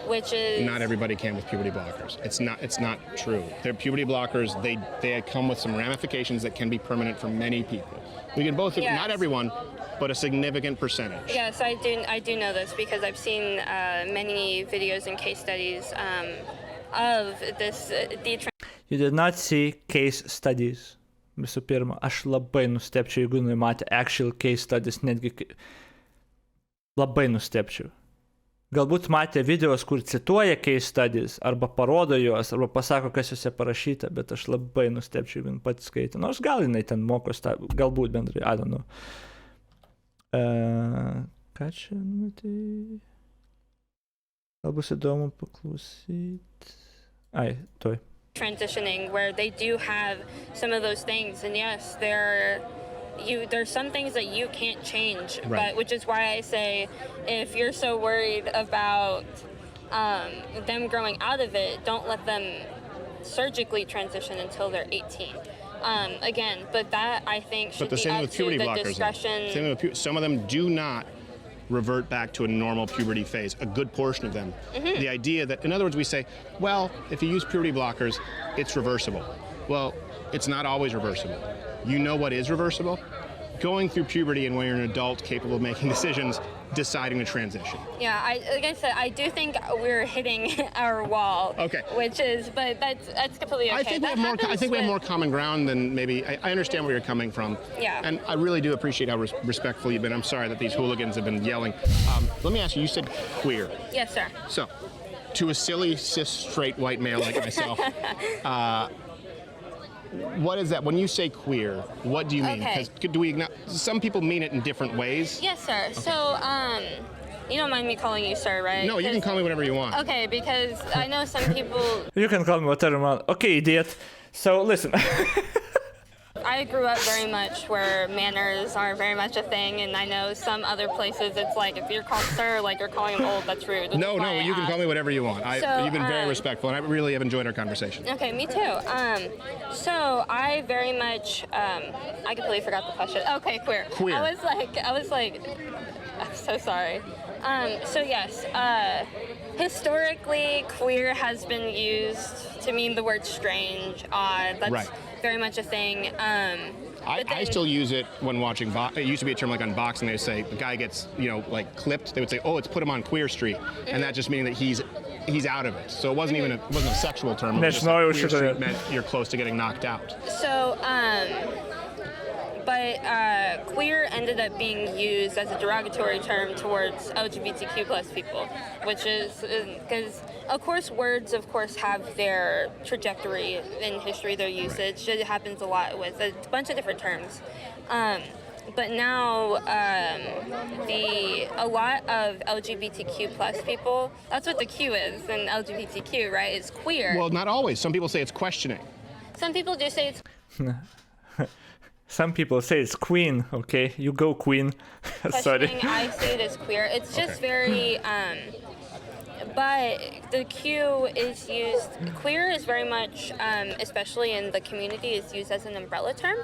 which is not everybody can with puberty blockers. It's not true. They're puberty blockers. They come with some ramifications that can be permanent for many people. We can both, yes. Not everyone, but a significant percentage. Yes, I do know this because I've seen many videos and case studies of this You did not see case studies. Visų pirma, aš labai nustepčiau, jeigu matė actual case studies, netgi labai nustepčiau. Galbūt matė videos, kur cituoja case studies, arba parodo juos, arba pasako, kas juose parašyta, bet aš labai nustepčiau, jeigu pats skaitė. Nors gal jinai ten mokos, galbūt bendrai, I don't know. Ką čia numatė? Gal bus įdomu paklausyti. Ai, tuoj. Transitioning where they do have some of those things, and yes, there's some things that you can't change, right. But which is why I say if you're so worried about them growing out of it, don't let them surgically transition until they're 18. Again, but that I think should be up to the discretion. Some of them do not revert back to a normal puberty phase, a good portion of them. Mm-hmm. The idea that, in other words, we say, well, if you use puberty blockers, it's reversible. Well, it's not always reversible. You know what is reversible? Going through puberty and when you're an adult capable of making decisions, deciding to transition. Yeah, like I said, I do think we're hitting our wall. Okay. But that's completely okay. I think we have more common ground than maybe. I understand where you're coming from. Yeah. And I really do appreciate how respectful you've been. I'm sorry that these hooligans have been yelling. Let me ask you. You said queer. Yes, sir. So, to a silly cis straight white male like myself. What is that? When you say queer, what do you mean? Okay. Some people mean it in different ways. Yes, sir. Okay. So, you don't mind me calling you sir, right? No, you can call me whatever you want. Okay, because I know some people... You can call me whatever you want. Okay, idiot. So, listen. I grew up very much where manners are very much a thing, and I know some other places it's like if you're called sir, like you're calling him old, that's rude. No, you can call me whatever you want. You've been very respectful, and I really have enjoyed our conversation. Okay, me too. So I very much, I completely forgot the question. Okay, queer. Queer. I was like, I'm so sorry. So yes, historically, queer has been used to mean the word strange, odd. That's right. Very much a thing. I still use it when watching. It used to be a term like on boxing. They would say the guy gets like clipped. They would say, oh, it's put him on queer street, and that just meaning that he's out of it. So it wasn't even a sexual term. It was just like queer street meant you're close to getting knocked out. So but queer ended up being used as a derogatory term towards LGBTQ plus people, which is because. Of course, words, have their trajectory in history, their usage. Right. It happens a lot with a bunch of different terms. But now, a lot of LGBTQ plus people, that's what the Q is in LGBTQ, right? It's queer. Well, not always. Some people say it's questioning. Some people do say it's... Some people say it's queen, okay? You go, queen. Sorry. I say it as queer. It's just very... But the Q is used, queer is very much, especially in the community, is used as an umbrella term,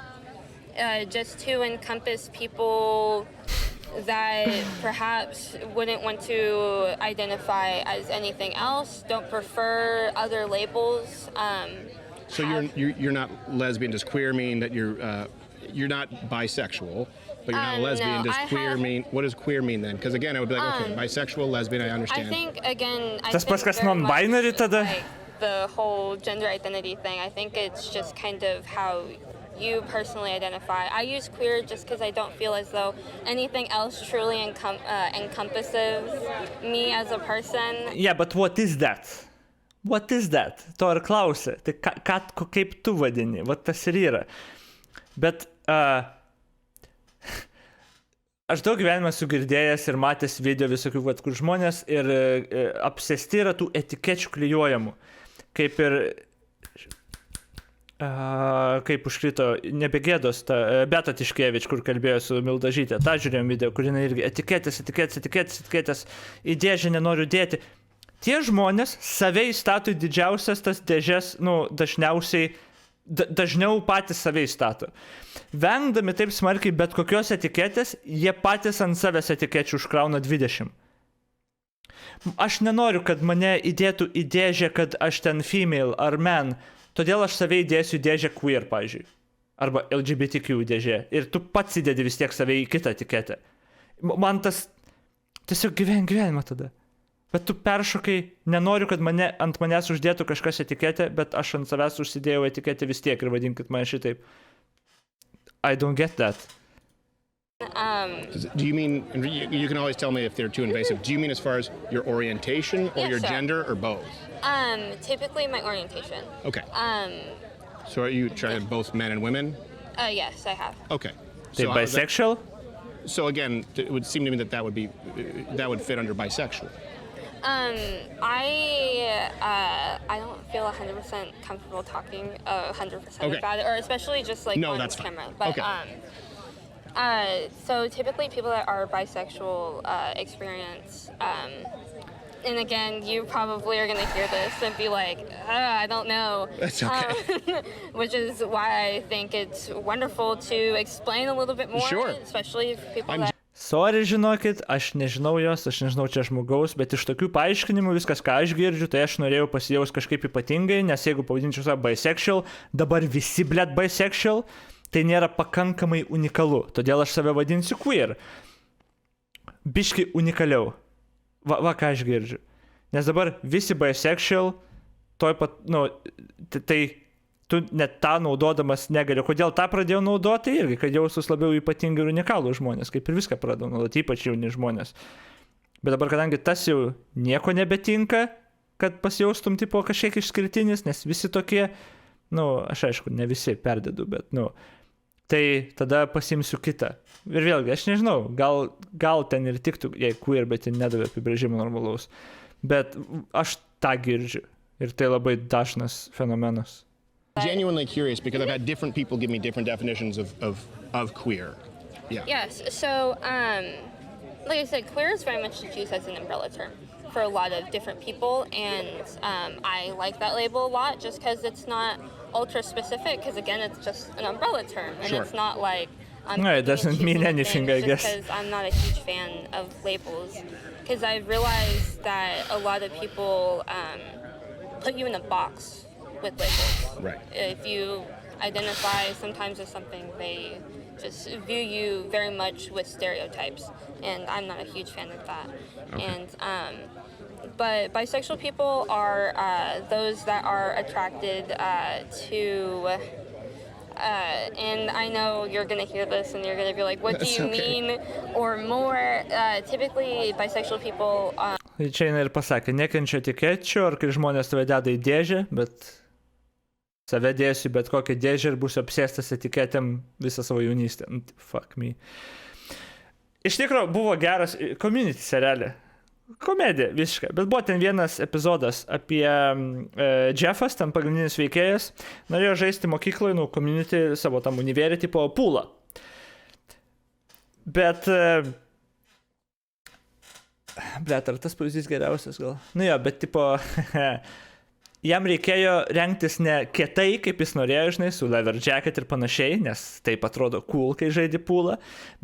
just to encompass people that perhaps wouldn't want to identify as anything else, don't prefer other labels. So you're not lesbian. Does queer mean that you're not bisexual? But you're not a lesbian. No, does queer mean? What does queer mean then? Because again, I would be like, okay, bisexual, lesbian, I understand. I think again, Tas paskas non-binary tada? Like the whole gender identity thing. I think it's just kind of how you personally identify. I use queer just because I don't feel as though anything else truly encompasses me as a person. Yeah, but what is that? What is that? To ir klausia. Tai kaip tu vadini? Vat tas ir yra. Bet Aš daug gyvenime esu girdėjęs ir matęs video visokių, vat, kur žmonės ir apsėsti yra tų etikečių klijuojamų. Kaip ir... kaip užkrito nebegėdos, Beata Tiškevič, kur kalbėjo su Mildažytė. Ta žiūrėjom video, kur jinai irgi etiketės, į dėžę nenoriu dėti. Tie žmonės save įstato į didžiausias tas dėžes, dažniau patys save įstato. Vengdami taip smarkiai bet kokios etiketės, jie patys ant savęs etikečių užkrauna 20. Aš nenoriu, kad mane įdėtų į dėžę, kad aš ten female ar man, todėl aš save įdėsiu į dėžę queer, pavyzdžiui. Arba LGBTQ dėžė. Ir tu pats įdėdi vis tiek save į kitą etiketę. Man tas... Tiesiog gyvenimą tada. Bet tu peršokai, nenoriu, kad ant manęs uždėtų kažkas etiketę, bet aš ant savęs užsidėjau etiketę vis tiek ir vadinkit mane šitaip. I don't get that. Do you mean, you can always tell me if they're too invasive, do you mean as far as your orientation or your gender or both? Typically my orientation. Okay. So are you trying both men and women? Yes, I have. Okay. They bisexual? So again, it would seem to me that would fit under bisexual. I don't feel 100% comfortable talking 100% about it, or especially just like on camera. But so typically people that are bisexual experience, and again, you probably are going to hear this and be like, I don't know. That's okay. Which is why I think it's wonderful to explain a little bit more, especially for people that... Sorry, žinokit, aš nežinau jos, aš nežinau čia žmogaus, bet iš tokių paaiškinimų viskas, ką aš girdžiu, tai aš norėjau pasijaus kažkaip ypatingai, nes jeigu pavadinčiau save bisexual, dabar visi, bisexual, tai nėra pakankamai unikalu, todėl aš save vadinsiu queer. Biški unikaliau. Va ką aš girdžiu. Nes dabar visi bisexual, tai tu net tą naudodamas negali. Kodėl tą pradėjau naudoti irgi, kad jaustus labiau ypatingai ir unikalų žmonės, kaip ir viską pradėjau naudoti, ypač jauni žmonės. Bet dabar, kadangi tas jau nieko nebetinka, kad pasijaustum tipo kažkiek išskirtinis, nes visi tokie, aš aišku, ne visi perdedu, bet, tai tada pasimsiu kitą. Ir vėlgi, aš nežinau, gal ten ir tiktų, jei queer, bet jie nedavė apibrėžimo normalaus. Bet aš tą girdžiu. Ir tai labai dažnas fenomenas. Genuinely curious because I've had different people give me different definitions of queer. Yeah. Yes. So, like I said, queer is very much used as an umbrella term for a lot of different people, and I like that label a lot just because it's not ultra specific. Because again, it's just an umbrella term, and it's not like it doesn't mean anything, I guess. Because I'm not a huge fan of labels, because I realized that a lot of people put you in a box with labels. Right. If you identify sometimes as something, they just view you very much with stereotypes, and I'm not a huge fan of that. Okay. And but bisexual people are those that are attracted to and I know you're gonna hear this and you're gonna be like, what do you mean? Or more, typically bisexual people Čia jinai ir pasakė, nekenčia etikečių, ar kai žmonės tave deda į dėžę, bet save dėsiu bet kokią dėžę ir būsiu apsėstas etiketėm visą savo jaunystę. Fuck me. Iš tikrųjų, buvo geras community serialė. Komedija, visiškai. Bet buvo ten vienas epizodas apie Jeffas, ten pagrindinis veikėjas, norėjo žaisti mokykloje, community savo tam univerį, tipo pūlą. Bet... Blet, ar tas pavyzdys geriausias gal? Bet tipo... Jam reikėjo rengtis ne kietai, kaip jis norėjo, žinai, su leather jacket ir panašiai, nes taip atrodo cool, kai žaidi pūlą,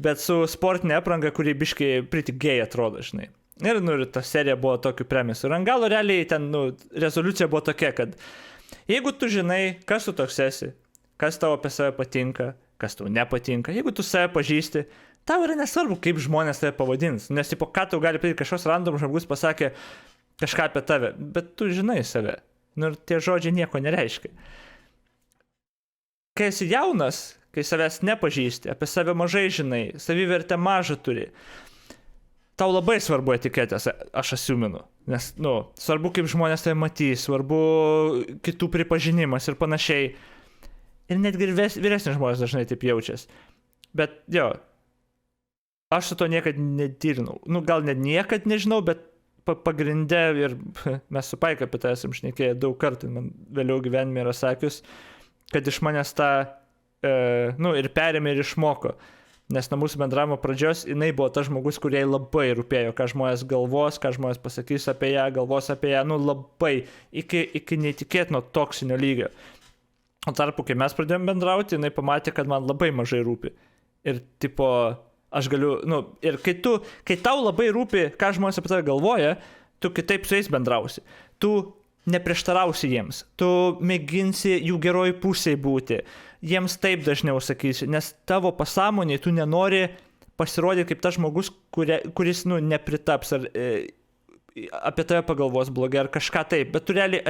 bet su sportinė apranga, kuri biškai pretty gay atrodo, žinai. Ir, ta serija buvo tokiu premisu. Ir ant galo realiai ten, rezoliucija buvo tokia, kad jeigu tu žinai, kas tu toks esi, kas tau apie save patinka, kas tau nepatinka, jeigu tu save pažįsti, tau yra nesvarbu, kaip žmonės tave pavadins. Nes, tipo, ką tau gali padaryti, kažkoks random žmogus pasakė kažką apie tave, bet tu žinai save. Ir tie žodžiai nieko nereiškia. Kai esi jaunas, kai savęs nepažįsti, apie save mažai žinai, savivertę mažą turi, tau labai svarbu etiketės, aš asiuminu. Nes, svarbu, kaip žmonės tave matys, svarbu kitų pripažinimas ir panašiai. Ir netgi vyresni žmonės dažnai taip jaučiasi. Bet, aš su to niekad netyrinau. Nu, gal net niekad nežinau, bet pagrinde, ir mes su Paika apie tai esam šnekėję daug kartų, man vėliau gyvenime yra sakius, kad iš manęs tą, ir perėmė ir išmoko. Nes nuo mūsų bendravimo pradžios jinai buvo tas žmogus, kuriai labai rūpėjo, ką žmonės galvos, ką žmonės pasakys apie ją, galvos apie ją, labai iki neįtikėtino toksinio lygio. O tarpu, kai mes pradėjome bendrauti, jinai pamatė, kad man labai mažai rūpi. Ir tipo, aš galiu, ir kai tau labai rūpi, ką žmonės apie tave galvoja, tu kitaip su jais bendrausi. Tu neprieštarausi jiems, tu mėginsi jų geroj pusėj būti, jiems taip dažniau sakysi, nes tavo pasąmonėj tu nenori pasirodyti kaip tas žmogus, kuris, nepritaps ar apie tave pagalvos blogai ar kažką taip, bet tu realiai,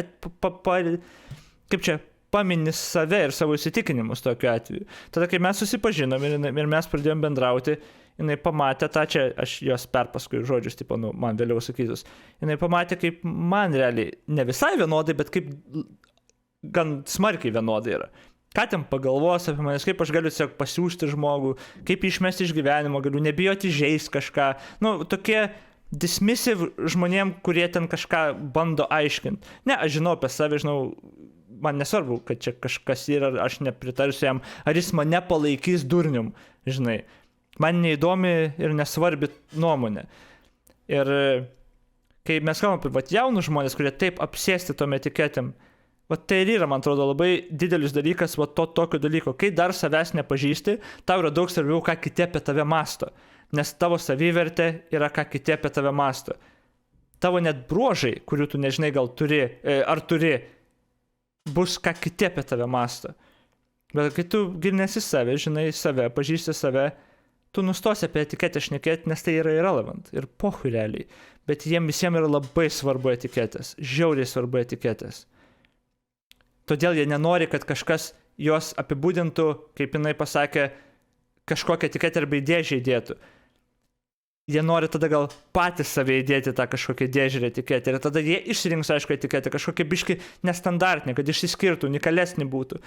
pamini save ir savo įsitikinimus tokiu atveju. Tada, kai mes susipažinom ir mes pradėjom bendrauti, jinai pamatė tą, čia aš jos perpasakoju žodžius, tipo, man vėliau sakytus, jinai pamatė, kaip man realiai ne visai vienodai, bet kaip gan smarkiai vienodai yra. Ką ten pagalvos apie manęs, kaip aš galiu tiesiog pasiųsti žmogų, kaip išmesti iš gyvenimo, galiu nebijoti žaisti kažką. Tokie dismissive žmonėm, kurie ten kažką bando aiškinti. Ne, aš žinau apie save, man nesvarbu, kad čia kažkas yra, aš nepritarsiu jam, ar jis mane palaikys durnium, žinai. Man neįdomi ir nesvarbi nuomonė. Ir kai mes kalbame apie jaunus žmonės, kurie taip apsėsti tom etiketėm, tai ir yra, man atrodo, labai didelis dalykas tokio dalyko. Kai dar savęs nepažįsti, tau yra daug svarbiau, ką kiti apie tave mąsto. Nes tavo savivertė yra, ką kiti apie tave mąsto. Tavo net bruožai, kurių tu nežinai gal turi, bus, ką kiti apie tave mąsto. Bet kai tu giliniesi save, žinai save, pažįsti save, tu nustosi apie etiketę šnekėti, nes tai yra irrelevant ir pohui realiai. Bet jiems visiems yra labai svarbu etiketės, žiauriai svarbu etiketės. Todėl jie nenori, kad kažkas juos apibūdintų, kaip jinai pasakė, kažkokią etiketę arba dėžę įdėtų. Jie nori tada gal patys save įdėti tą kažkokią dėžę etiketę ir tada jie išsirinks, aišku, etiketę, kažkokią biškį nestandartinę, kad išsiskirtų, unikalesnį būtų.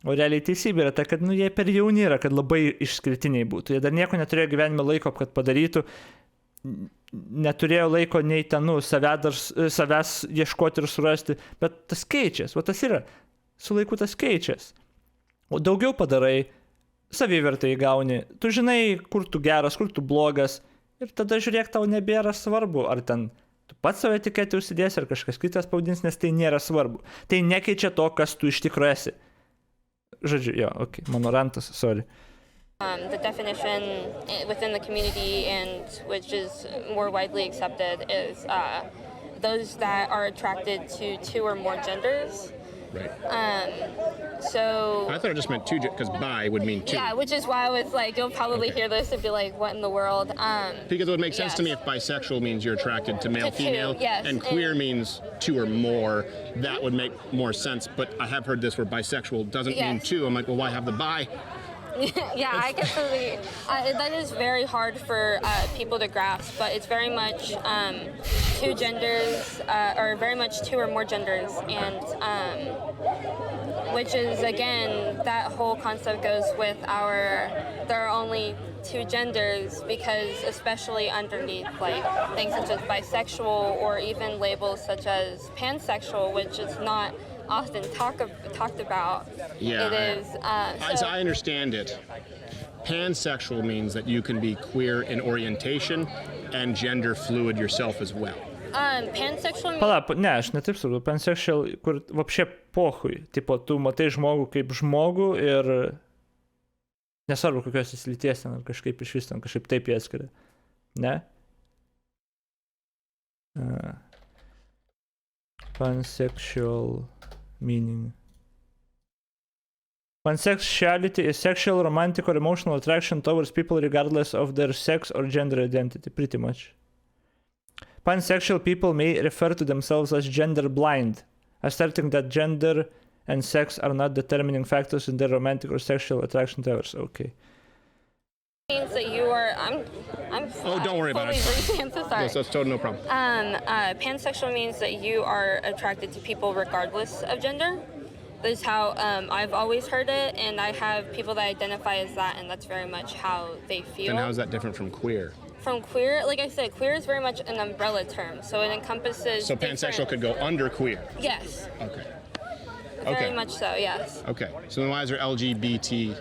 O realiai teisybė yra ta, kad jie per jauni yra, kad labai išskirtiniai būtų. Jie dar nieko neturėjo gyvenime laiko, kad padarytų. Neturėjo laiko nei ten, savęs ieškoti ir surasti. Bet tas keičias. O tas yra. Su laiku tas keičias. O daugiau padarai, savivertą įgauni. Tu žinai, kur tu geras, kur tu blogas. Ir tada žiūrėk, tau nebėra svarbu. Ar ten tu pats savo etiketį užsidėsi, ar kažkas kitas pavadins, nes tai nėra svarbu. Tai nekeičia to, kas tu iš tikrųjų esi. Žodžiu, mano rantas, sorry. The definition within the community, and which is more widely accepted, is those that are attracted to two or more genders. Right. So I thought it just meant two, because bi would mean two. Yeah, which is why I was like, you'll probably hear this and be like, what in the world? Because it would make sense to me if bisexual means you're attracted to male, female, and queer means two or more. That would make more sense. But I have heard this where bisexual doesn't mean two. I'm like, well, why have the bi? Yeah, I completely. That is very hard for people to grasp, but it's very much two genders, or very much two or more genders, and which is, again, that whole concept goes with there are only two genders, because especially underneath like things such as bisexual or even labels such as pansexual, which is not often talked about. Yeah. It is. As I understand it, pansexual means that you can be queer in orientation and gender fluid yourself as well. Pansexual. Palauk, ne, aš netaip supratau. Pansexual, kur vapšė pohui. Tipo, tu matai žmogų kaip žmogų ir nesvarbu kokios jis lyties ten, ar kažkaip iš vis ten, kažkaip taip jie atskiria. Ne? Pansexual meaning. Pansexuality is sexual, romantic or emotional attraction towards people regardless of their sex or gender identity, pretty much. Pansexual people may refer to themselves as gender blind, asserting that gender and sex are not determining factors in their romantic or sexual attraction to others. Okay. Means that you are. I'm. Oh, don't worry about it. I'm so sorry. That's totally no problem. Pansexual means that you are attracted to people regardless of gender, That's how I've always heard it, and I have people that identify as that, and that's very much how they feel. And how is that different from queer? From queer, like I said, queer is very much an umbrella term, so it encompasses. So pansexual could go under queer? Yes. Okay. Very much so, yes. Okay. So then why is there LGBT?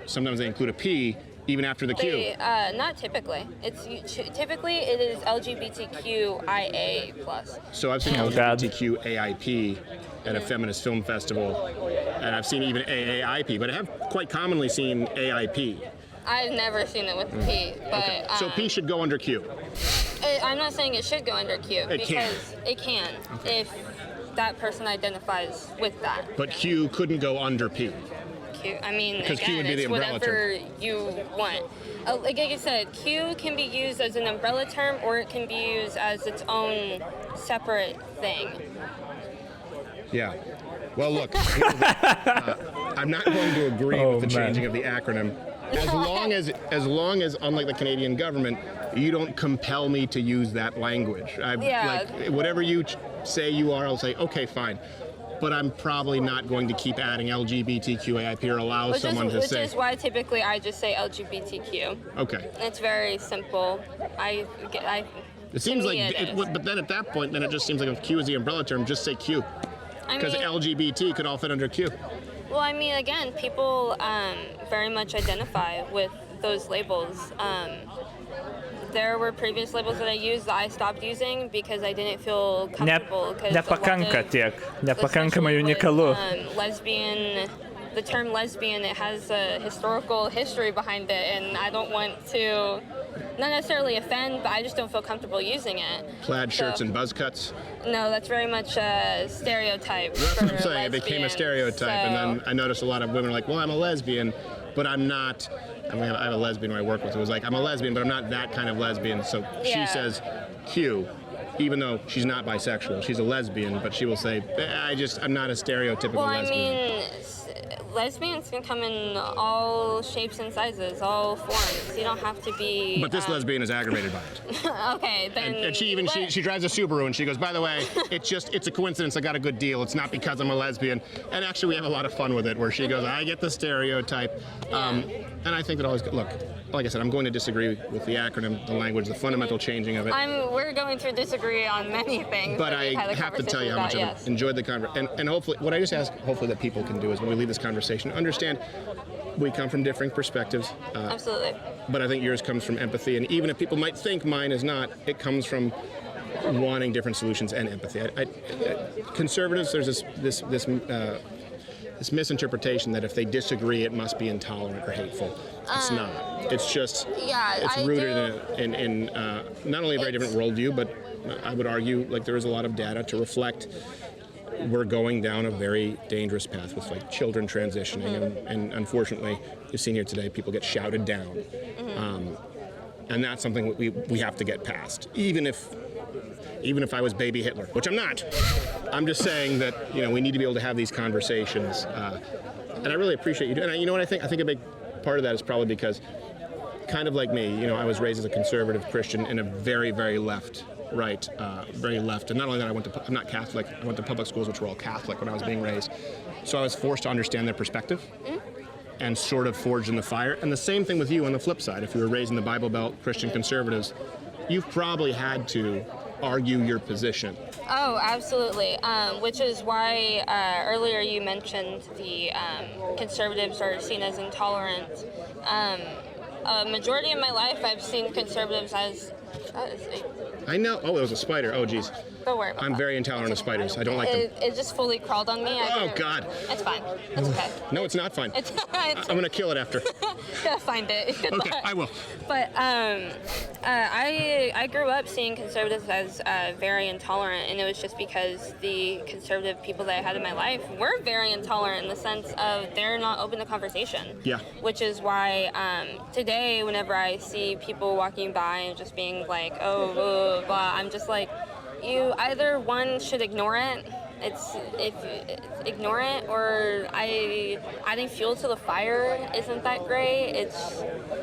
Sometimes they include a P even after the Q. Not typically. Typically it is LGBTQIA+. So I've seen LGBTQAIP at a feminist film festival, and I've seen even AAIP, but I have quite commonly seen AIP. I've never seen it with the P, but... Okay. So P should go under Q? I'm not saying it should go under Q, because it can, if that person identifies with that. But Q couldn't go under P? Q, I mean, because again, Q would be the it's umbrella whatever term. you want. Like I said, Q can be used as an umbrella term, or it can be used as its own separate thing. Yeah. Well, look, I'm not going to agree with the changing of the acronym. As long as, unlike the Canadian government, you don't compel me to use that language. Like, whatever you say you are, I'll say, okay, fine. But I'm probably not going to keep adding LGBTQAIP or allow someone to say... Which is why typically I just say LGBTQ. Okay. It's very simple. It seems like, but then at that point, then it just seems like if Q is the umbrella term, just say Q. Because LGBT could all fit under Q. Well, I mean, again, people very much identify with those labels. There were previous labels that I used that I stopped using because I didn't feel comfortable. Nepakanka tiek, nepakankamai unikalu. Lesbian, the term lesbian, it has a historical history behind it, and I don't want to, not necessarily offend, but I just don't feel comfortable using it. Plaid shirts and buzz cuts? No, that's very much a stereotype. That's what I'm saying. It became a stereotype, and then I noticed a lot of women are like, well, I'm a lesbian, but I'm not. I mean, I have a lesbian who I work with who was like, I'm a lesbian, but I'm not that kind of lesbian. So she says Q, even though she's not bisexual. She's a lesbian, but she will say, I'm not a stereotypical lesbian. Well, I mean, lesbians can come in all shapes and sizes, all forms. You don't have to be... But this lesbian is aggravated by it. Okay, then... And she drives a Subaru, and she goes, by the way, it's a coincidence I got a good deal. It's not because I'm a lesbian. And actually, we have a lot of fun with it, where she goes, I get the stereotype. And I think that always... Look, like I said, I'm going to disagree with the acronym, the language, the fundamental changing of it. We're going to disagree on many things. But I have to tell you how much I've enjoyed the conversation. And hopefully, what I just ask, hopefully that people can do is when we leave this conversation, understand we come from differing perspectives. Absolutely. But I think yours comes from empathy. And even if people might think mine is not, it comes from wanting different solutions and empathy. Conservatives, there's this misinterpretation that if they disagree, it must be intolerant or hateful. It's not. It's just, it's rooted in not only a very different worldview, but I would argue like there is a lot of data to reflect we're going down a very dangerous path with like children transitioning, and unfortunately, you've seen here today, people get shouted down. And that's something we have to get past, even if I was baby Hitler, which I'm not. I'm just saying that we need to be able to have these conversations, and I really appreciate you doing it. You know what I think? I think a big part of that is probably because, kind of like me, I was raised as a conservative Christian in a very, very left, very left. And not only that, I'm not Catholic. I went to public schools, which were all Catholic when I was being raised. So I was forced to understand their perspective and sort of forged in the fire. And the same thing with you on the flip side. If you were raised in the Bible Belt Christian conservatives, you've probably had to argue your position. Oh, absolutely. Which is why earlier you mentioned the conservatives are seen as intolerant. A majority of my life, I've seen conservatives as... I know. Oh, it was a spider. Oh, geez. Don't worry about I'm that. very intolerant of spiders. I don't like them. It just fully crawled on me. Oh, God. It's fine. It's okay. No, it's not fine. I'm going to kill it after. Gotta find it. Good Okay, luck. I will. But I grew up seeing conservatives as very intolerant, and it was just because the conservative people that I had in my life were very intolerant in the sense of they're not open to conversation. Yeah. Which is why today, whenever I see people walking by and just being like, oh, blah, blah, I'm just like, you either, one, should ignore it, ignore it, or adding fuel to the fire isn't that great.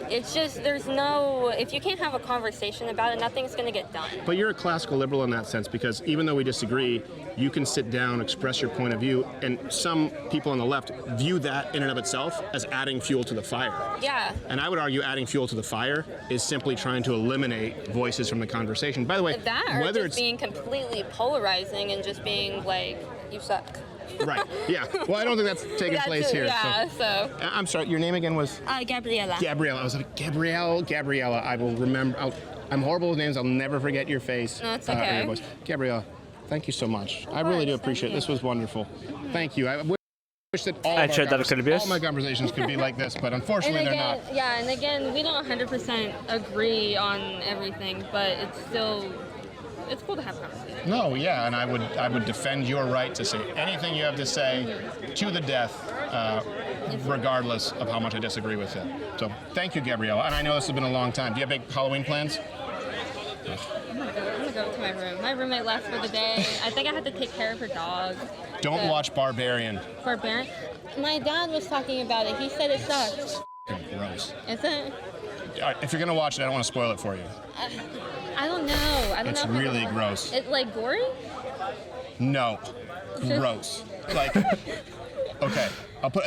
It's just there's no, if you can't have a conversation about it, nothing's going to get done. But you're a classical liberal in that sense, because even though we disagree, you can sit down, express your point of view, and some people on the left view that in and of itself as adding fuel to the fire. Yeah. And I would argue adding fuel to the fire is simply trying to eliminate voices from the conversation. By the way, That or whether just being completely polarizing and just being like, you suck. Right, yeah. Well, I don't think that's taking place here. Yeah, so. I'm sorry, your name again was? Gabriela. Gabriela. I was like, Gabriela. I will remember. I'm horrible with names. I'll never forget your face. No, it's or okay. your voice. Gabriela, thank you so much. I really do appreciate it. This was wonderful. Thank you. I wish that all my conversations could be like this, but unfortunately they're not. Yeah, and again, we don't 100% agree on everything, but it's cool to have conversations. No, yeah, and I would defend your right to say anything you have to say to the death, regardless of how much I disagree with it. So thank you, Gabriella. And I know this has been a long time. Do you have big Halloween plans? I'm gonna go to my room. My roommate left for the day. I think I had to take care of her dog. Don't watch Barbarian. Barbarian? My dad was talking about it. He said it sucks. Gross. Is it? If you're gonna watch it, I don't want to spoil it for you. I don't know. It's really gross. It's like gory? No. Gross. Like, okay.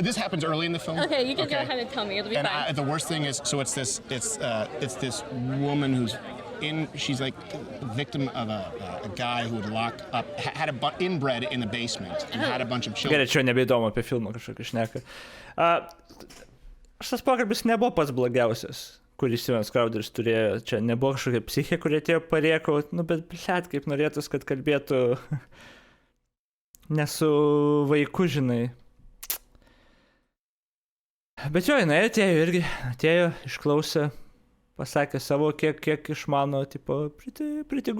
This happens early in the film. Okay, you can go ahead and tell me. It'll be fine. The worst thing is, so it's this woman who's she's like a victim of a guy who would lock up, had inbred in the basement and had a bunch of children. Gerai, čia nebeįdomu apie filmą kažkokį šneka. Šitas pokalbis nebuvo pats blogiausias, kurį Stevenas Crowderis turėjo. Čia nebuvo kažkokia psichė, kurie atėjo parėkau, bet blet, kaip norėtus, kad kalbėtų ne su vaiku, žinai. Bet jo, jinai atėjo, išklausė, pasakė savo, kiek išmano, tipo, pretty good.